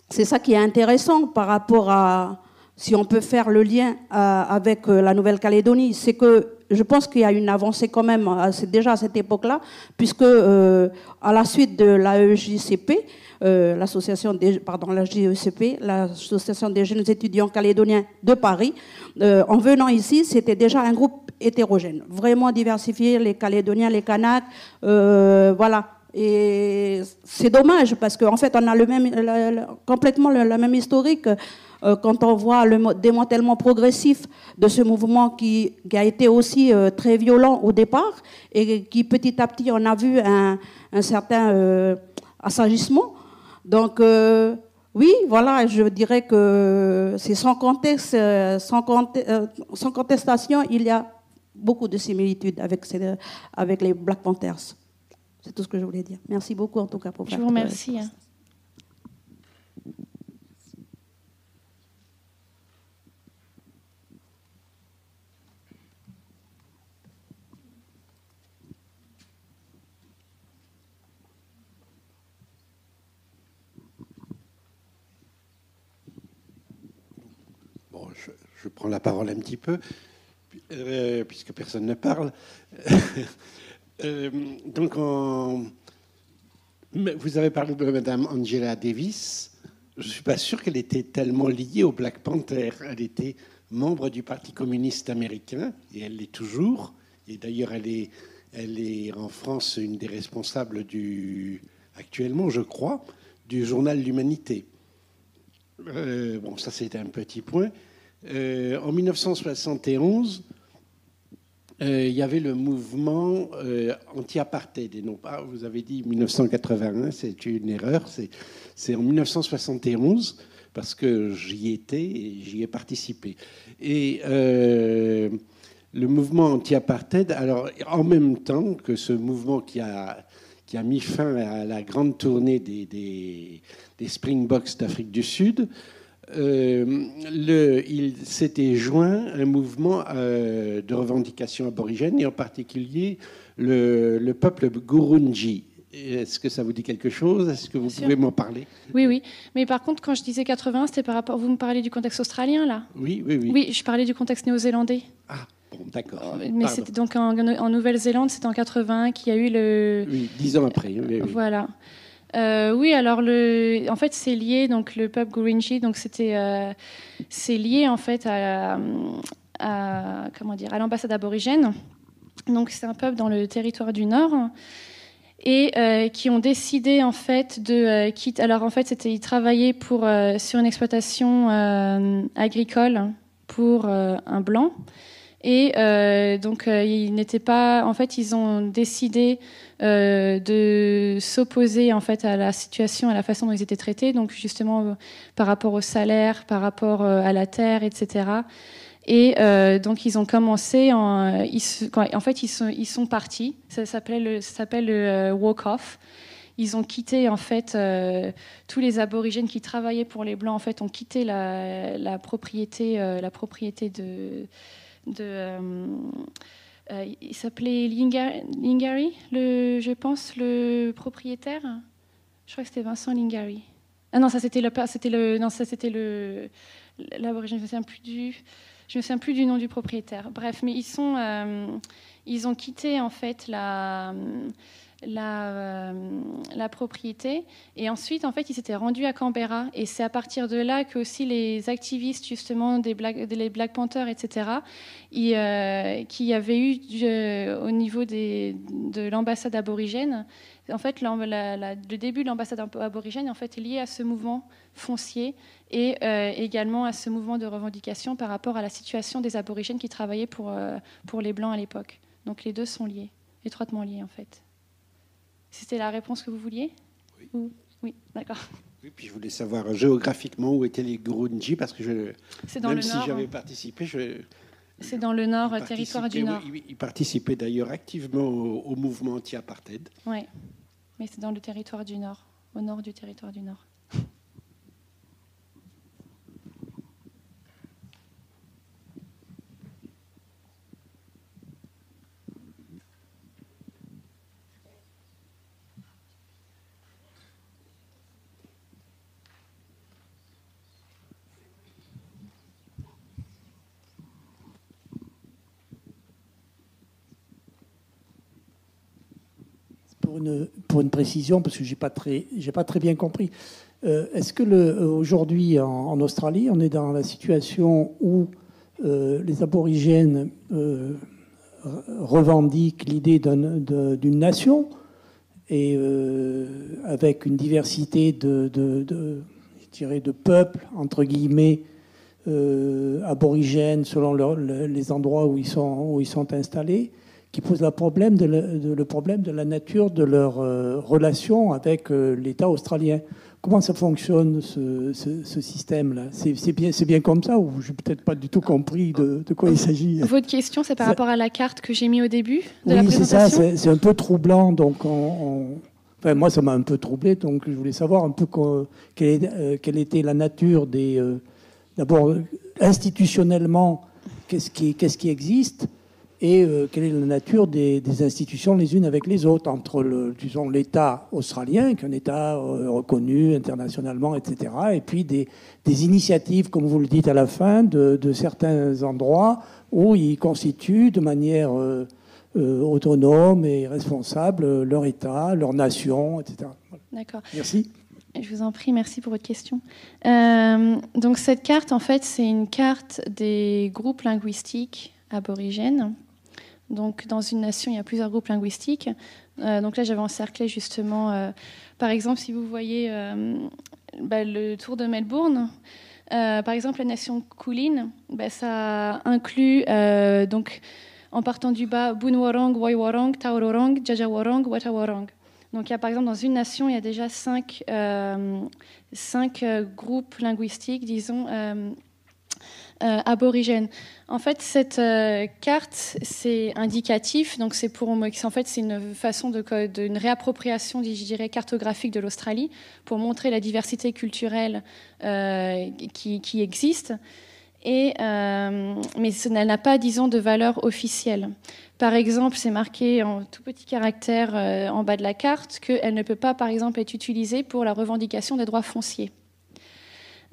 C'est ça qui est intéressant par rapport à, si on peut faire le lien avec la Nouvelle-Calédonie, c'est que je pense qu'il y a une avancée quand même, déjà à cette époque-là, puisque à la suite de l'AEJCP, l'association des jeunes étudiants calédoniens de Paris, en venant ici, c'était déjà un groupe hétérogène, vraiment diversifié, les Calédoniens, les Kanaks, voilà. Et c'est dommage parce qu'en fait, on a complètement la même historique. Quand on voit le démantèlement progressif de ce mouvement qui a été aussi très violent au départ et qui petit à petit on a vu un certain assagissement. Donc oui, voilà, je dirais que c'est sans contestation, il y a beaucoup de similitudes avec les Black Panthers. C'est tout ce que je voulais dire. Merci beaucoup en tout cas pour votre. Je vous remercie. je prends la parole un petit peu, puisque personne ne parle. Donc, vous avez parlé de Madame Angela Davis. Je ne suis pas sûr qu'elle était tellement liée au Black Panther. Elle était membre du Parti communiste américain, et elle l'est toujours. Et d'ailleurs, elle est en France une des responsables actuellement, je crois, du journal L'Humanité. Bon, ça, c'était un petit point. En 1971, il y avait le mouvement anti-apartheid. Et non pas, vous avez dit 1981, c'est une erreur. C'est en 1971, parce que j'y étais et j'y ai participé. Et le mouvement anti-apartheid, alors en même temps que ce mouvement qui a mis fin à la grande tournée des Springboks d'Afrique du Sud, il s'était joint un mouvement de revendication aborigène, et en particulier le peuple Gurunji. Est-ce que ça vous dit quelque chose? Est-ce que vous pouvez m'en parler? Oui, oui. Mais par contre, quand je disais 80, c'était par rapport... Vous me parlez du contexte australien, là? Oui, oui, oui. Oui, je parlais du contexte néo-zélandais. Ah, bon, d'accord. Mais c'était donc en Nouvelle-Zélande, c'était en 80 qu'il y a eu le... Oui, 10 ans après. Oui, oui. Voilà. Oui, alors en fait, c'est lié, donc le peuple Gurunji, donc c'est lié en fait à l'ambassade aborigène. Donc c'est un peuple dans le territoire du Nord et qui ont décidé en fait de quitter. Alors en fait, ils travaillaient sur une exploitation agricole pour un blanc. Et donc, ils n'étaient pas. En fait, ils ont décidé de s'opposer en fait à la situation, à la façon dont ils étaient traités. Donc, justement, par rapport au salaire, par rapport à la terre, etc. Et donc, ils ont commencé. Ils sont partis. Ça s'appelle le walk-off. Ils ont quitté en fait tous les aborigènes qui travaillaient pour les blancs. En fait, ont quitté la propriété il s'appelait Lingari, je pense, le propriétaire. Je crois que c'était Vincent Lingari. Ah non, ça c'était l'aborigène. Je me souviens plus du nom du propriétaire. Bref, mais ils ont quitté en fait la propriété, et ensuite en fait ils s'étaient rendus à Canberra, et c'est à partir de là que aussi les activistes justement des Black Panthers, etc., qui avaient eu au niveau de l'ambassade aborigène, en fait le début de l'ambassade aborigène en fait est lié à ce mouvement foncier et également à ce mouvement de revendication par rapport à la situation des aborigènes qui travaillaient pour les blancs à l'époque. Donc les deux sont liés, étroitement liés en fait. C'était la réponse que vous vouliez? Oui. Oui, d'accord. Oui, puis je voulais savoir géographiquement où étaient les Gurunji, parce que même si j'avais participé, c'est dans le Nord, territoire du Nord. Oui, ils participaient d'ailleurs activement au mouvement anti-apartheid. Oui, mais c'est dans le territoire du Nord, au nord du territoire du Nord. Pour une précision, parce que j'ai pas très bien compris. Est-ce que aujourd'hui en Australie, on est dans la situation où les aborigènes revendiquent l'idée d'une nation, et avec une diversité de peuples, entre guillemets, aborigènes selon les endroits où ils sont installés, qui pose le problème de la nature de leur relation avec l'État australien. Comment ça fonctionne, ce système-là? C'est bien comme ça, ou je n'ai peut-être pas du tout compris de quoi il s'agit? Votre question, c'est par rapport à la carte que j'ai mise au début de la présentation? Oui, c'est ça, c'est un peu troublant. Donc enfin, moi, ça m'a un peu troublé, donc je voulais savoir un peu quelle était la nature d'abord, institutionnellement, qu'est-ce qui existe, et quelle est la nature des institutions les unes avec les autres, entre disons, l'État australien, qui est un État reconnu internationalement, etc., et puis des initiatives, comme vous le dites à la fin, de certains endroits où ils constituent de manière autonome et responsable leur État, leur nation, etc. Voilà. D'accord. Merci. Je vous en prie, merci pour votre question. Donc cette carte, en fait, c'est une carte des groupes linguistiques aborigènes. Donc dans une nation, il y a plusieurs groupes linguistiques. Donc là, j'avais encerclé justement, par exemple, si vous voyez le tour de Melbourne, par exemple, la nation Kulin, ça inclut, donc, en partant du bas, Bunwarong, Woiwurrung, Taurorong, Djajawarong, Watawarong. Donc, il y a, par exemple, dans une nation, il y a déjà 5 groupes linguistiques, disons, aborigènes. En fait, cette carte, c'est indicatif. Donc, en fait, c'est une façon d'une réappropriation, je dirais, cartographique de l'Australie pour montrer la diversité culturelle qui existe. Mais elle n'a pas, disons, de valeur officielle. Par exemple, c'est marqué en tout petit caractère en bas de la carte qu'elle ne peut pas, par exemple, être utilisée pour la revendication des droits fonciers.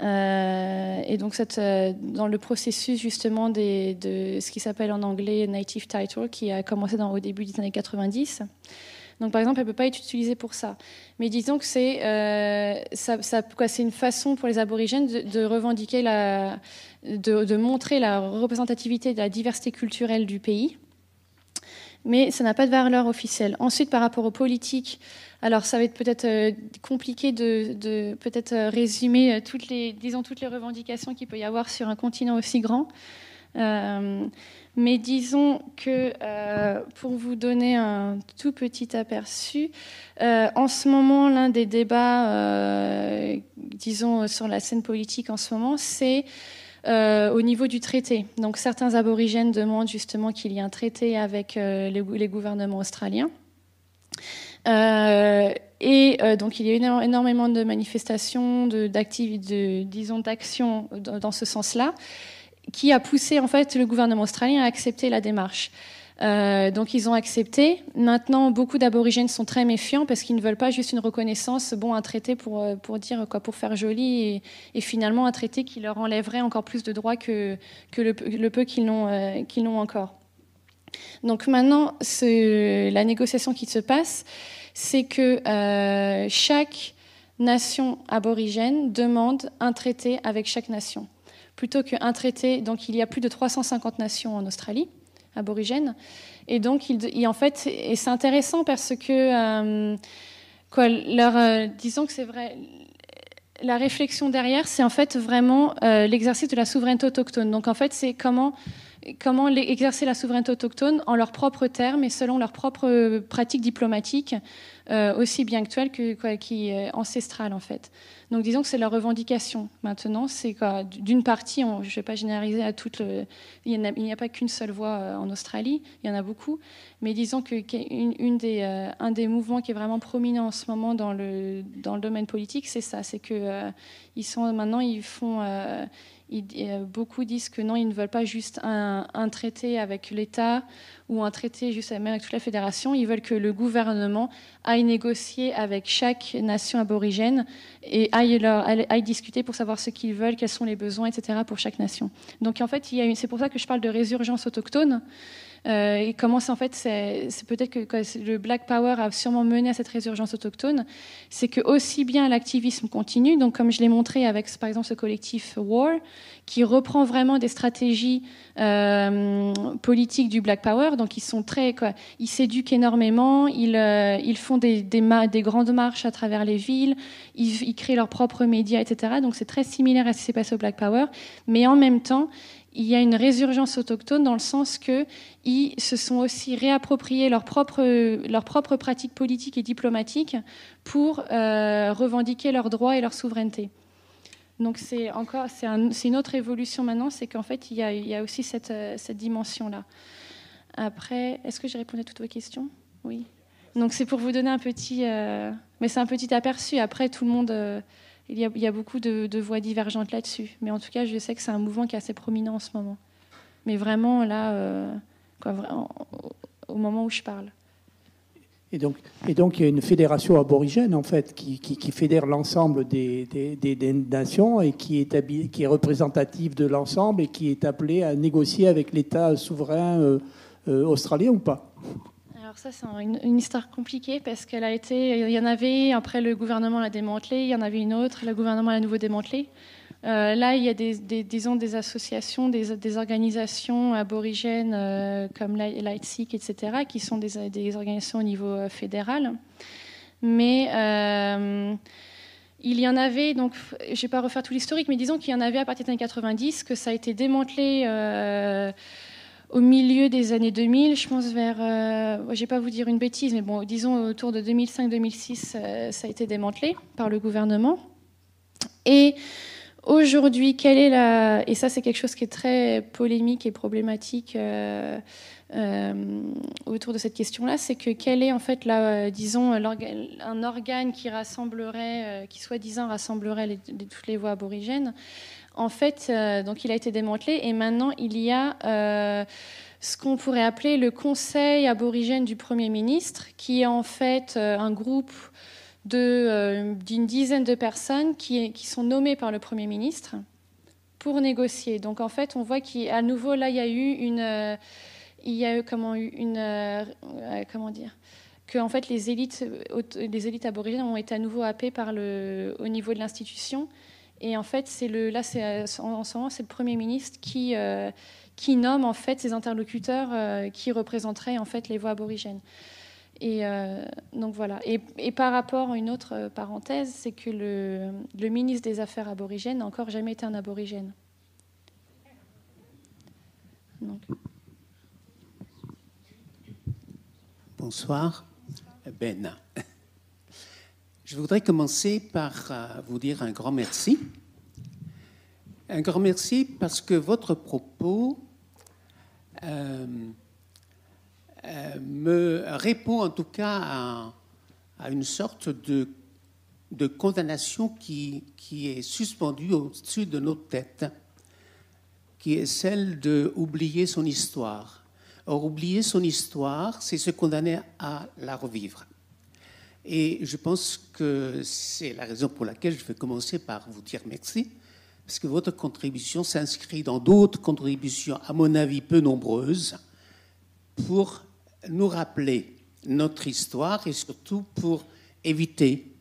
Et donc, dans le processus, justement, de ce qui s'appelle en anglais Native Title, qui a commencé au début des années 90. Donc, par exemple, elle ne peut pas être utilisée pour ça. Mais disons que c'est une façon pour les aborigènes de revendiquer, de montrer la représentativité de la diversité culturelle du pays. Mais ça n'a pas de valeur officielle. Ensuite, par rapport aux politiques, alors ça va être peut-être compliqué de peut-être résumer toutes les revendications qu'il peut y avoir sur un continent aussi grand. Mais disons que, pour vous donner un tout petit aperçu, en ce moment, l'un des débats, disons, sur la scène politique en ce moment, c'est au niveau du traité. Donc certains aborigènes demandent justement qu'il y ait un traité avec les gouvernements australiens. Donc il y a eu énormément de manifestations, d'actions dans ce sens-là, qui a poussé en fait le gouvernement australien à accepter la démarche. Donc ils ont accepté. Maintenant, beaucoup d'aborigènes sont très méfiants parce qu'ils ne veulent pas juste une reconnaissance, un traité pour dire quoi, pour faire joli, et finalement un traité qui leur enlèverait encore plus de droits que le peu qu'ils n'ont encore. Donc maintenant, la négociation qui se passe, c'est que chaque nation aborigène demande un traité avec chaque nation. Plutôt qu'un traité, donc il y a plus de 350 nations en Australie aborigènes, et donc en fait, et c'est intéressant parce que disons que c'est vrai, la réflexion derrière, c'est en fait vraiment l'exercice de la souveraineté autochtone. Donc en fait, c'est comment exercer la souveraineté autochtone en leurs propres termes et selon leurs propres pratiques diplomatiques, aussi bien actuelles qu'ancestrales en fait. Donc disons que c'est leur revendication. Maintenant, c'est d'une partie, je ne vais pas généraliser à il n'y a pas qu'une seule voix en Australie, il y en a beaucoup, mais disons que un des mouvements qui est vraiment prominent en ce moment dans le domaine politique, c'est ça, c'est que beaucoup disent que non, ils ne veulent pas juste un traité avec l'État ou un traité juste même avec toute la fédération. Ils veulent que le gouvernement aille négocier avec chaque nation aborigène et aille discuter pour savoir ce qu'ils veulent, quels sont les besoins, etc. pour chaque nation. Donc en fait, c'est pour ça que je parle de résurgence autochtone. Et comment c'est peut-être que le Black Power a sûrement mené à cette résurgence autochtone, c'est que aussi bien l'activisme continue, donc comme je l'ai montré avec par exemple ce collectif War, qui reprend vraiment des stratégies politiques du Black Power, donc ils sont ils s'éduquent énormément, ils font des grandes marches à travers les villes, ils créent leurs propres médias, etc. Donc c'est très similaire à ce qui s'est passé au Black Power, mais en même temps il y a une résurgence autochtone dans le sens qu'ils se sont aussi réappropriés leurs propres pratiques politiques et diplomatiques pour revendiquer leurs droits et leur souveraineté. Donc c'est une autre évolution maintenant, c'est qu'en fait il y a aussi cette dimension-là. Après, est-ce que j'ai répondu à toutes vos questions ? Oui. Donc c'est pour vous donner mais c'est un petit aperçu. Après, tout le monde... Il y a beaucoup de voix divergentes là-dessus. Mais en tout cas, je sais que c'est un mouvement qui est assez prominent en ce moment. Mais vraiment, là, quoi, au moment où je parle. Et donc, il y a une fédération aborigène, en fait, qui fédère l'ensemble des nations et qui est représentative de l'ensemble et qui est appelée à négocier avec l'État souverain australien ou pas? Alors ça, c'est une histoire compliquée parce qu'elle a été... Il y en avait, après le gouvernement l'a démantelée, il y en avait une autre, le gouvernement l'a à nouveau démantelée. Là, il y a disons, des associations, des organisations aborigènes comme Lightseek, etc., qui sont des organisations au niveau fédéral. Mais il y en avait, donc je ne vais pas refaire tout l'historique, mais disons qu'il y en avait à partir des années 90, que ça a été démantelé au milieu des années 2000, je pense vers... je ne vais pas vous dire une bêtise, mais bon, disons autour de 2005-2006, ça a été démantelé par le gouvernement. Et... aujourd'hui, quelle est la... Et ça, c'est quelque chose qui est très polémique et problématique autour de cette question-là, c'est que quel est en fait, disons, un organe qui rassemblerait, qui soi-disant rassemblerait toutes les voix aborigènes. En fait, donc il a été démantelé et maintenant il y a ce qu'on pourrait appeler le Conseil aborigène du Premier ministre, qui est en fait un groupe d'une dizaine de personnes qui sont nommées par le Premier ministre pour négocier. Donc en fait, on voit qu'à nouveau, là, il y a eu comment dire, que en fait, les élites aborigènes ont été à nouveau happées au niveau de l'institution. Et en fait, en ce moment, c'est le Premier ministre qui nomme en fait ces interlocuteurs qui représenteraient en fait les voix aborigènes. Et donc voilà. Et par rapport à une autre parenthèse, c'est que le ministre des Affaires aborigènes n'a encore jamais été un aborigène. Donc. Bonsoir, Ben. Je voudrais commencer par vous dire un grand merci. Un grand merci parce que votre propos me répond en tout cas à une sorte de condamnation qui est suspendue au-dessus de notre tête, qui est celle d'oublier son histoire. Or, oublier son histoire, c'est se condamner à la revivre. Et je pense que c'est la raison pour laquelle je vais commencer par vous dire merci, parce que votre contribution s'inscrit dans d'autres contributions, à mon avis peu nombreuses, pour nous rappeler notre histoire et surtout pour éviter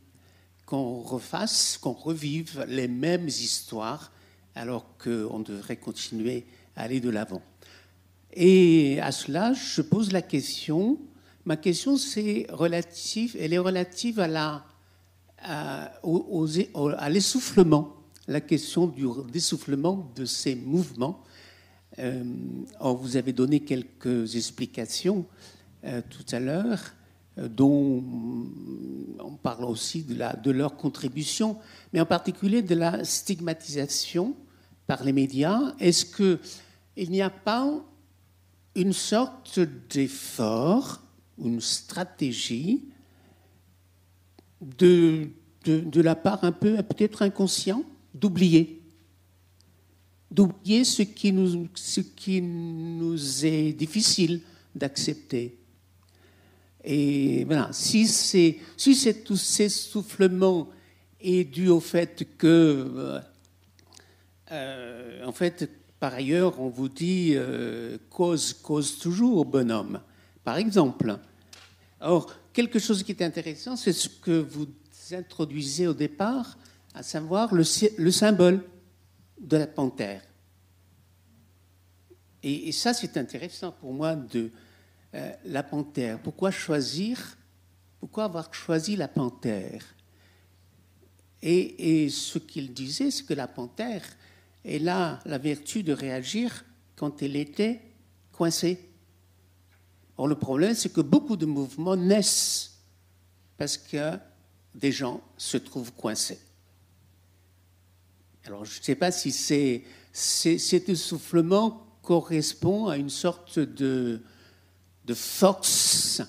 qu'on revive les mêmes histoires alors qu'on devrait continuer à aller de l'avant. Et à cela, je pose la question. Ma question, elle est relative à l'essoufflement, la question du d'essoufflement de ces mouvements. Vous avez donné quelques explications tout à l'heure, dont on parle aussi de leur contribution, mais en particulier de la stigmatisation par les médias. Est-ce qu'il n'y a pas une sorte d'effort, une stratégie de la part un peu peut-être inconscient d'oublier ce qui nous est difficile d'accepter. Et voilà, si tout cet essoufflement est dû au fait que, en fait, par ailleurs, on vous dit cause toujours, bonhomme, par exemple. Or, quelque chose qui est intéressant, c'est ce que vous introduisez au départ, à savoir le symbole de la panthère. Et ça, c'est intéressant pour moi de la panthère. Pourquoi avoir choisi la panthère? Et ce qu'il disait, c'est que la panthère, elle a la vertu de réagir quand elle était coincée. Or, le problème, c'est que beaucoup de mouvements naissent parce que des gens se trouvent coincés. Alors, je ne sais pas si cet essoufflement correspond à une sorte de force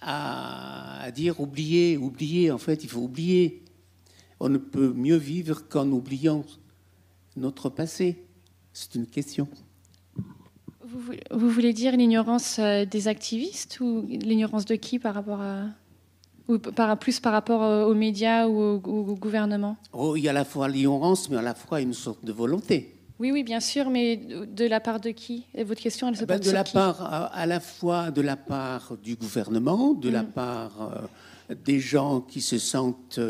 à dire oublier, en fait, il faut oublier. On ne peut mieux vivre qu'en oubliant notre passé. C'est une question. Vous voulez dire l'ignorance des activistes ou l'ignorance de qui par rapport à... Ou plus par rapport aux médias ou au gouvernement? Oh, il y a à la fois l'ignorance, mais à la fois une sorte de volonté. Oui, bien sûr, mais de la part de qui? Et votre question, elle se porte sur qui? À la fois de la part du gouvernement, de la part des gens qui se sentent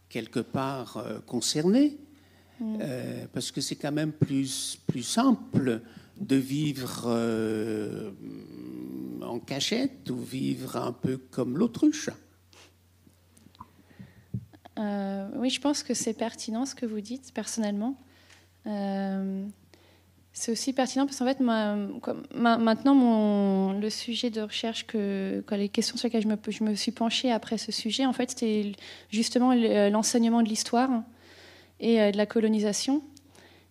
quelque part concernés, parce que c'est quand même plus simple de vivre en cachette ou vivre un peu comme l'autruche. Oui, je pense que c'est pertinent ce que vous dites, personnellement. C'est aussi pertinent parce qu'en fait, maintenant, le sujet de recherche, les questions sur lesquelles je me suis penchée après ce sujet, en fait, c'était justement l'enseignement de l'histoire et de la colonisation.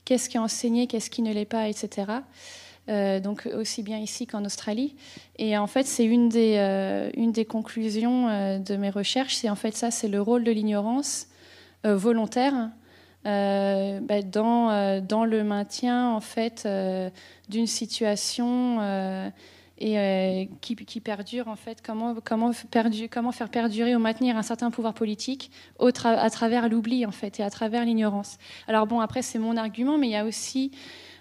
Qu'est-ce qui est enseigné, qu'est-ce qui ne l'est pas, etc. Donc aussi bien ici qu'en Australie. Et en fait, c'est une des conclusions de mes recherches. C'est en fait ça, c'est le rôle de l'ignorance volontaire dans le maintien en fait d'une situation qui perdure en fait. Comment faire perdurer ou maintenir un certain pouvoir politique à travers l'oubli en fait et à travers l'ignorance. Alors bon, après c'est mon argument, mais il y a aussi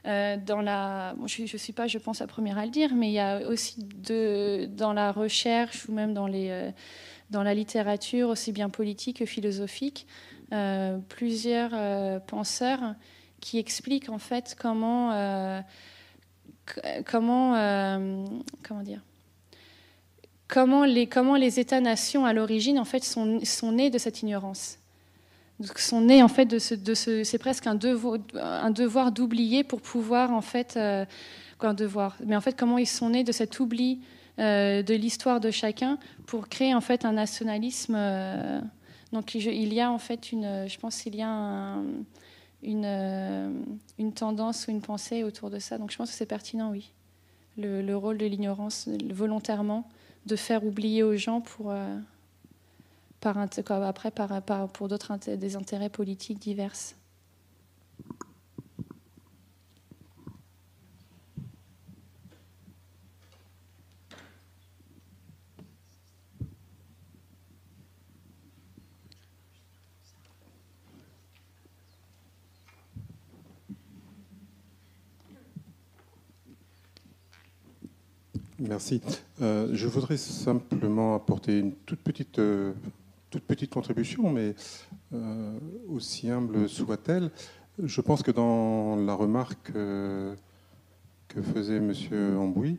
je ne suis pas, je pense, la première à le dire, mais il y a aussi dans la recherche ou même dans la littérature, aussi bien politique que philosophique, plusieurs penseurs qui expliquent en fait comment les États-nations à l'origine en fait sont nés de cette ignorance. Donc, sont nés en fait c'est presque un devoir d'oublier pour pouvoir en fait un devoir. Mais en fait, comment ils sont nés de cet oubli de l'histoire de chacun pour créer en fait un nationalisme. Donc il y a en fait je pense qu'il y a une tendance ou une pensée autour de ça. Donc je pense que c'est pertinent, oui. Le rôle de l'ignorance volontairement, de faire oublier aux gens pour des intérêts politiques divers. Merci. Je voudrais simplement apporter une toute petite contribution, mais aussi humble soit-elle. Je pense que dans la remarque que faisait M. Ambouy,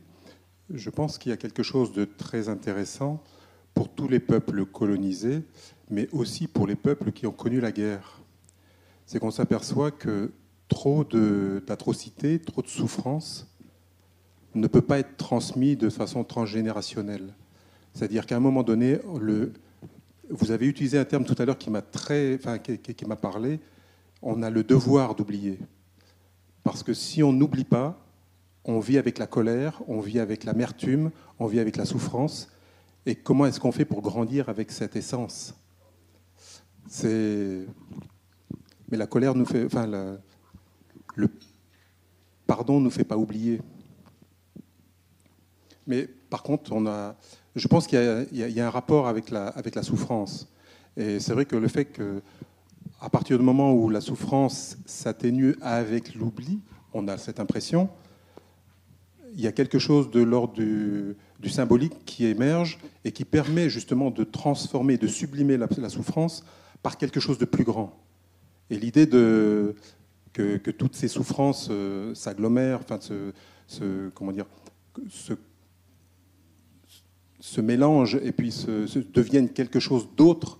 je pense qu'il y a quelque chose de très intéressant pour tous les peuples colonisés, mais aussi pour les peuples qui ont connu la guerre. C'est qu'on s'aperçoit que trop d'atrocités, trop de souffrances ne peut pas être transmis de façon transgénérationnelle. C'est-à-dire qu'à un moment donné, vous avez utilisé un terme tout à l'heure qui m'a parlé, on a le devoir d'oublier. Parce que si on n'oublie pas, on vit avec la colère, on vit avec l'amertume, on vit avec la souffrance. Et comment est-ce qu'on fait pour grandir avec cette essence? Mais la colère nous fait... le pardon ne nous fait pas oublier. Mais par contre, je pense qu'il y a un rapport avec la souffrance. Et c'est vrai que le fait qu'à partir du moment où la souffrance s'atténue avec l'oubli, on a cette impression, il y a quelque chose de l'ordre du symbolique qui émerge et qui permet justement de transformer, de sublimer la souffrance par quelque chose de plus grand. Et l'idée que toutes ces souffrances s'agglomèrent, se mélangent et puis deviennent quelque chose d'autre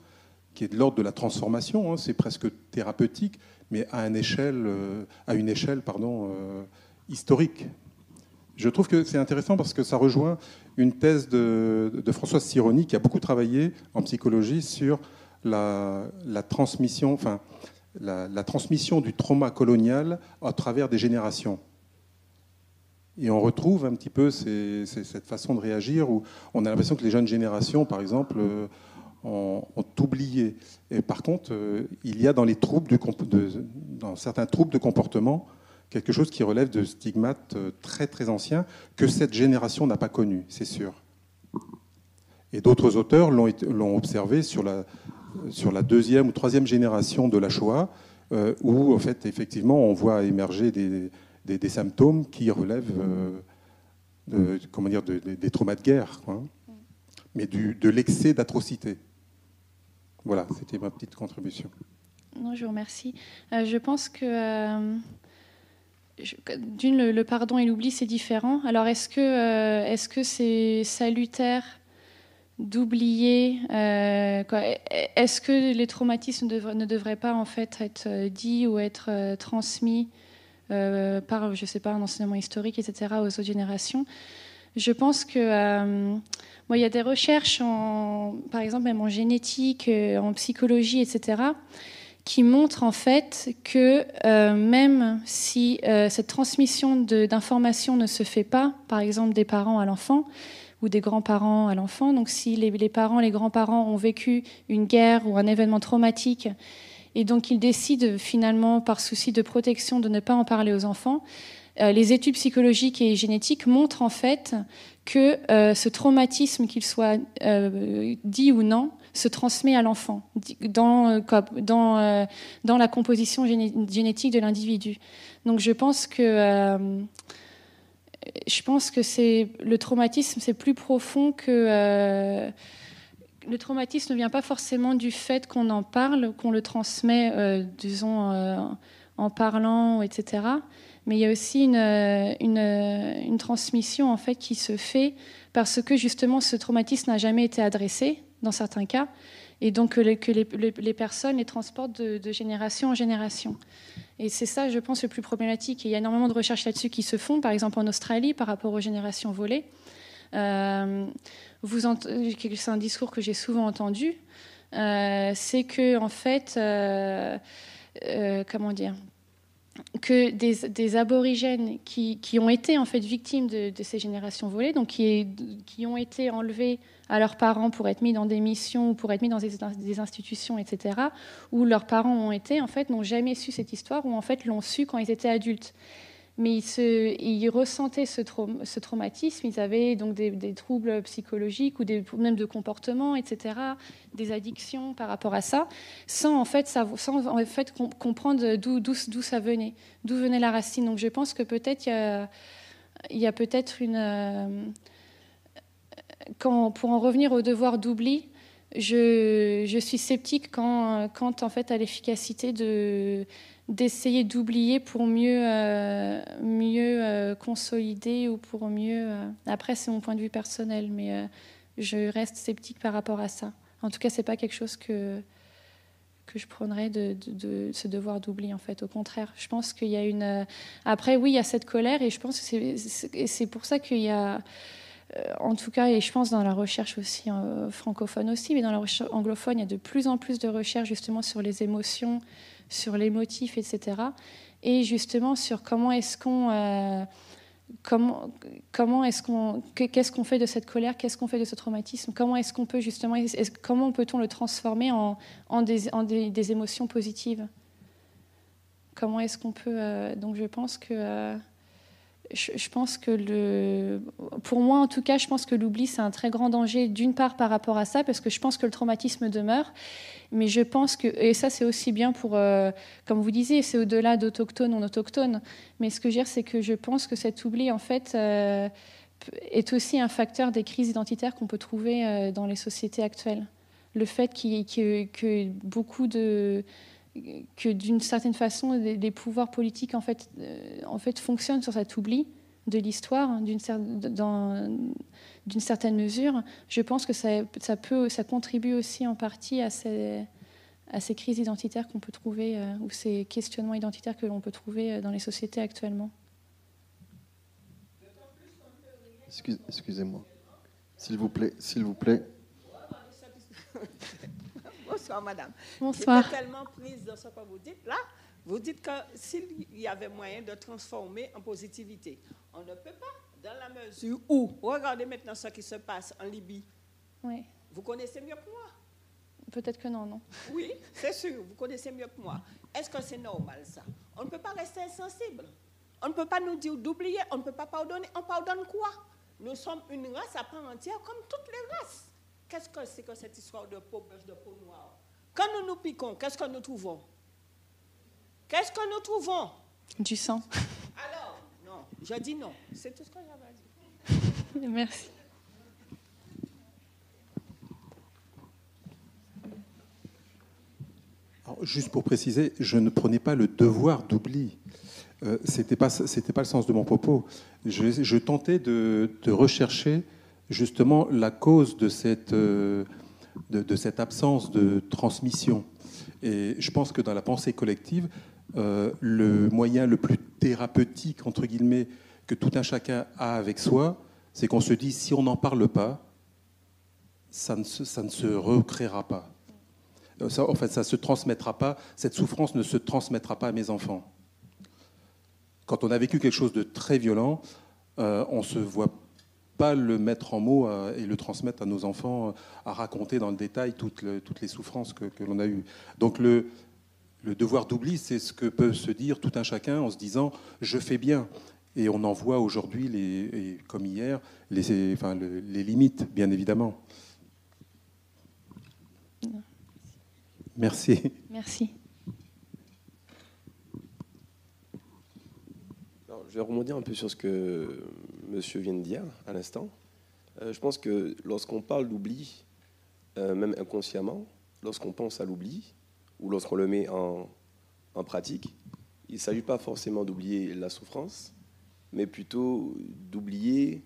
qui est de l'ordre de la transformation. C'est presque thérapeutique, mais à une échelle historique. Je trouve que c'est intéressant parce que ça rejoint une thèse de Françoise Sironi qui a beaucoup travaillé en psychologie sur la transmission du trauma colonial à travers des générations. Et on retrouve un petit peu cette façon de réagir où on a l'impression que les jeunes générations, par exemple, ont oublié. Et par contre, il y a dans certains troubles de comportement quelque chose qui relève de stigmates très très anciens que cette génération n'a pas connu, c'est sûr. Et d'autres auteurs l'ont observé sur la deuxième ou troisième génération de la Shoah, où en fait effectivement on voit émerger des symptômes qui relèvent des traumas de guerre, quoi, mais de l'excès d'atrocité. Voilà, c'était ma petite contribution. Non, je vous remercie. Je pense que le pardon et l'oubli, c'est différent. Alors, est-ce que c'est salutaire d'oublier est-ce que les traumatismes ne devraient pas en fait être dits ou être transmis par, je sais pas, un enseignement historique, etc., aux autres générations? Je pense que il y a des recherches, par exemple même en génétique, en psychologie, etc., qui montrent en fait que même si cette transmission d'informations ne se fait pas, par exemple des parents à l'enfant ou des grands-parents à l'enfant, donc si les parents, les grands-parents ont vécu une guerre ou un événement traumatique et donc ils décident finalement par souci de protection de ne pas en parler aux enfants, les études psychologiques et génétiques montrent en fait que ce traumatisme, qu'il soit dit ou non, se transmet à l'enfant dans la composition génétique de l'individu. Donc je pense que le traumatisme, c'est plus profond que... le traumatisme ne vient pas forcément du fait qu'on en parle, qu'on le transmet, disons, en parlant, etc., mais il y a aussi une transmission en fait qui se fait parce que justement ce traumatisme n'a jamais été adressé dans certains cas, et donc que les personnes les transportent de génération en génération. Et c'est ça, je pense, le plus problématique. Et il y a énormément de recherches là-dessus qui se font, par exemple en Australie, par rapport aux générations volées. C'est un discours que j'ai souvent entendu. C'est que, en fait, comment dire, que des aborigènes qui ont été en fait victimes de ces générations volées, donc qui ont été enlevés à leurs parents pour être mis dans des missions ou pour être mis dans des institutions, etc., où leurs parents ont été, en fait, n'ont jamais su cette histoire, ou en fait l'ont su quand ils étaient adultes. Mais ils ressentaient ce traumatisme, ils avaient donc des troubles psychologiques ou des problèmes de comportement, etc., des addictions par rapport à ça, sans en fait comprendre d'où ça venait, d'où venait la racine. Donc je pense que peut-être il y a peut-être pour en revenir au devoir d'oubli, je suis sceptique quant en fait à l'efficacité d'essayer d'oublier pour mieux consolider ou pour mieux... Après, c'est mon point de vue personnel, mais je reste sceptique par rapport à ça. En tout cas, c'est pas quelque chose que je prendrais de ce devoir d'oubli, en fait. Au contraire, je pense qu'il y a une... Après, oui, il y a cette colère, et je pense que c'est pour ça qu'il y a... En tout cas, et je pense dans la recherche aussi francophone aussi, mais dans la recherche anglophone, il y a de plus en plus de recherches justement sur les émotions, sur les motifs, etc. Et justement sur qu'est-ce qu'on fait de cette colère, qu'est-ce qu'on fait de ce traumatisme, comment est-ce qu'on peut justement, comment peut-on le transformer en des émotions positives. Comment est-ce qu'on peut... donc je pense que... Je pense que pour moi en tout cas, je pense que l'oubli c'est un très grand danger, d'une part par rapport à ça, parce que je pense que le traumatisme demeure, mais je pense que, et ça c'est aussi bien pour, comme vous disiez, c'est au-delà d'autochtones ou non autochtones, mais ce que je veux dire c'est que je pense que cet oubli en fait est aussi un facteur des crises identitaires qu'on peut trouver dans les sociétés actuelles. Le fait que beaucoup de... que d'une certaine façon, les pouvoirs politiques en fait fonctionnent sur cet oubli de l'histoire, d'une certaine mesure. Je pense que ça contribue aussi en partie à ces crises identitaires qu'on peut trouver, ou ces questionnements identitaires que l'on peut trouver dans les sociétés actuellement. Excusez-moi. S'il vous plaît. Bonsoir, madame. Bonsoir. Je suis tellement prise dans ce que vous dites là. Vous dites que s'il y avait moyen de transformer en positivité, on ne peut pas, dans la mesure où, regardez maintenant ce qui se passe en Libye. Oui. Vous connaissez mieux que moi. Peut-être que non. Oui, c'est sûr, vous connaissez mieux que moi. Est-ce que c'est normal, ça? On ne peut pas rester insensible. On ne peut pas nous dire d'oublier, on ne peut pas pardonner. On pardonne quoi? Nous sommes une race à part entière comme toutes les races. Qu'est-ce que c'est que cette histoire de peau blanche, de peau noire? Quand nous nous piquons, qu'est-ce que nous trouvons? Qu'est-ce que nous trouvons? Du sang. Alors, non, je dis non. C'est tout ce que j'avais à dire. Merci. Alors, juste pour préciser, je ne prenais pas le devoir d'oubli. C'était pas le sens de mon propos. Je tentais de rechercher justement la cause de cette absence de transmission. Et je pense que dans la pensée collective, le moyen le plus thérapeutique, entre guillemets, que tout un chacun a avec soi, c'est qu'on se dit, si on n'en parle pas, ça ne se recréera pas. Ça ne se transmettra pas, cette souffrance ne se transmettra pas à mes enfants. Quand on a vécu quelque chose de très violent, on ne se voit pas le mettre en mots et le transmettre à nos enfants, à raconter dans le détail toutes les souffrances que l'on a eues. Donc le devoir d'oubli, c'est ce que peut se dire tout un chacun en se disant « je fais bien ». Et on en voit aujourd'hui, comme hier, les limites, bien évidemment. Merci. Merci. Alors, je vais rebondir un peu sur ce que monsieur vient de dire à l'instant. Je pense que lorsqu'on parle d'oubli, même inconsciemment, lorsqu'on pense à l'oubli, ou lorsqu'on le met en pratique, il ne s'agit pas forcément d'oublier la souffrance, mais plutôt d'oublier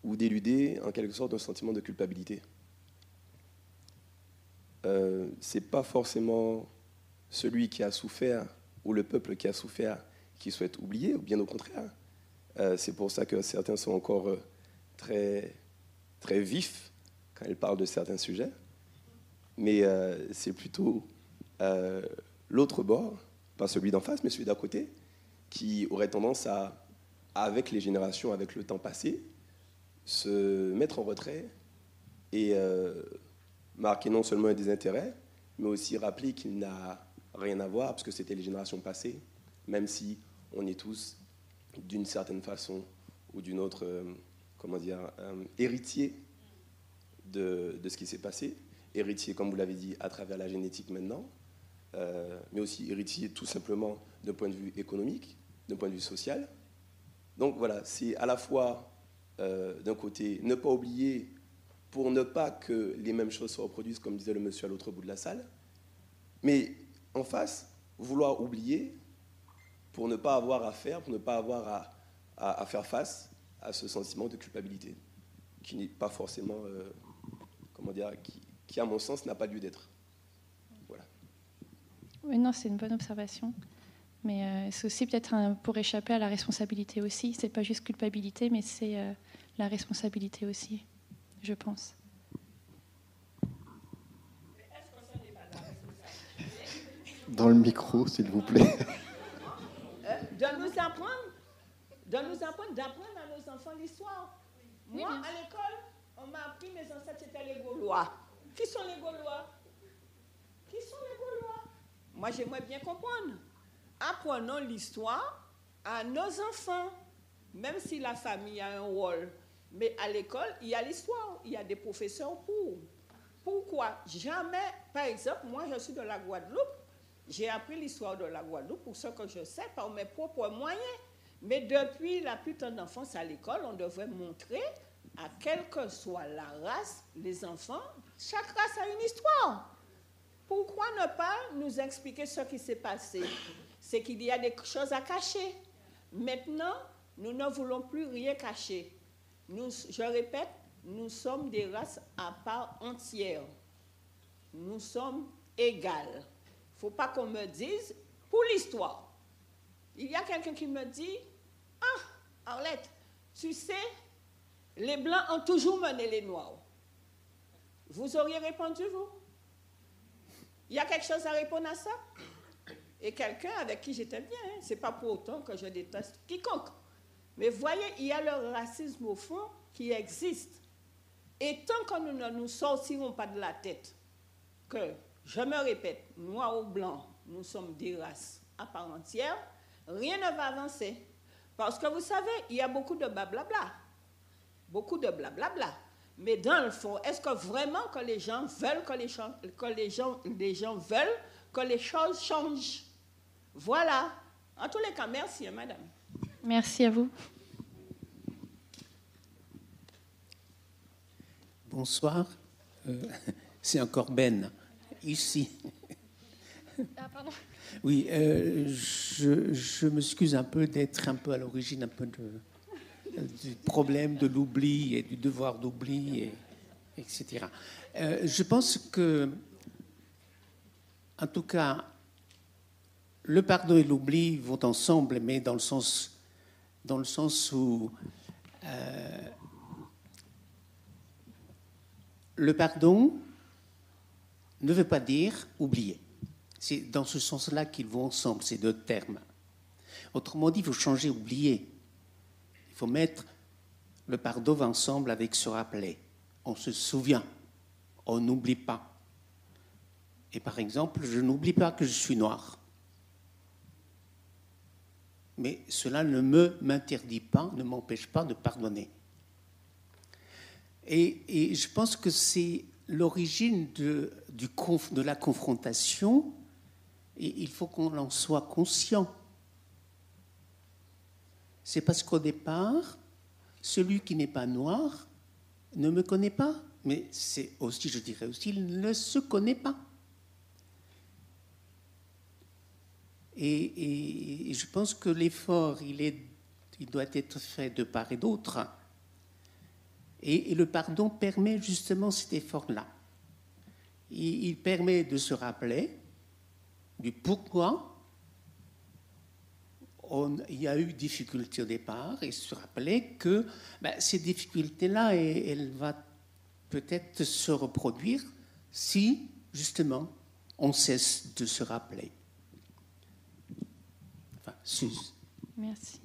ou d'éluder en quelque sorte un sentiment de culpabilité. C'est pas forcément celui qui a souffert ou le peuple qui a souffert qui souhaite oublier, ou bien au contraire. C'est pour ça que certains sont encore très, très vifs quand ils parlent de certains sujets. Mais c'est plutôt l'autre bord, pas celui d'en face, mais celui d'à côté, qui aurait tendance à, avec les générations, avec le temps passé, se mettre en retrait et marquer non seulement un désintérêt, mais aussi rappeler qu'il n'a rien à voir, parce que c'était les générations passées, même si on est tous, d'une certaine façon ou d'une autre, héritiers de ce qui s'est passé, héritiers, comme vous l'avez dit, à travers la génétique maintenant, mais aussi héritiers tout simplement d'un point de vue économique, d'un point de vue social. Donc voilà, c'est à la fois, d'un côté, ne pas oublier pour ne pas que les mêmes choses se reproduisent, comme disait le monsieur à l'autre bout de la salle, mais en face, vouloir oublier pour ne pas avoir à faire, pour ne pas avoir à faire face à ce sentiment de culpabilité, qui n'est pas forcément, qui à mon sens n'a pas lieu d'être. Voilà. Oui, non, c'est une bonne observation. Mais c'est aussi peut-être pour échapper à la responsabilité aussi. C'est pas juste culpabilité, mais c'est la responsabilité aussi, je pense. Dans le micro, s'il vous plaît. D'apprendre à nos enfants l'histoire. Moi, à l'école, on m'a appris, mes ancêtres, c'était les Gaulois. Qui sont les Gaulois? Moi, j'aimerais bien comprendre. Apprenons l'histoire à nos enfants, même si la famille a un rôle. Mais à l'école, il y a l'histoire, il y a des professeurs pour. Pourquoi? Jamais, par exemple, moi, je suis de la Guadeloupe, j'ai appris l'histoire de la Guadeloupe pour ce que je sais par mes propres moyens. Mais depuis la plus tendre enfance à l'école, on devrait montrer à quelle que soit la race, les enfants, chaque race a une histoire. Pourquoi ne pas nous expliquer ce qui s'est passé? C'est qu'il y a des choses à cacher. Maintenant, nous ne voulons plus rien cacher. Je répète, nous sommes des races à part entière. Nous sommes égales. Il ne faut pas qu'on me dise, pour l'histoire. Il y a quelqu'un qui me dit, « Ah, Arlette, tu sais, les Blancs ont toujours mené les Noirs. » Vous auriez répondu, vous? Il y a quelque chose à répondre à ça? Et quelqu'un avec qui j'étais bien, hein, ce n'est pas pour autant que je déteste quiconque. Mais voyez, il y a le racisme au fond qui existe. Et tant que nous ne nous sortirons pas de la tête que, je me répète, noirs ou blancs, nous sommes des races à part entière, rien ne va avancer. Parce que vous savez, il y a beaucoup de blablabla. Beaucoup de blablabla. Mais dans le fond, est-ce que vraiment que les gens veulent que les gens veulent que les choses changent? Voilà. En tous les cas, merci, madame. Merci à vous. Bonsoir. C'est encore Ben, ici. Ah, pardon. Oui, je m'excuse un peu d'être un peu à l'origine un peu du problème de l'oubli et du devoir d'oubli, etc. Je pense que, en tout cas, le pardon et l'oubli vont ensemble, mais dans le sens où le pardon ne veut pas dire oublier. C'est dans ce sens-là qu'ils vont ensemble, ces deux termes. Autrement dit, il faut changer oublier. Il faut mettre le pardon ensemble avec se rappeler. On se souvient, on n'oublie pas. Et par exemple, je n'oublie pas que je suis noir. Mais cela ne m'interdit pas, ne m'empêche pas de pardonner. Et je pense que c'est l'origine de la confrontation, et il faut qu'on en soit conscient. C'est parce qu'au départ, celui qui n'est pas noir ne me connaît pas, mais c'est aussi, je dirais aussi, il ne se connaît pas. Et je pense que l'effort, il doit être fait de part et d'autre. Et le pardon permet justement cet effort-là. Il permet de se rappeler du pourquoi il y a eu difficulté au départ et se rappeler que ces difficultés-là, elles vont peut-être se reproduire si, justement, on cesse de se rappeler. Enfin, Suze. Merci.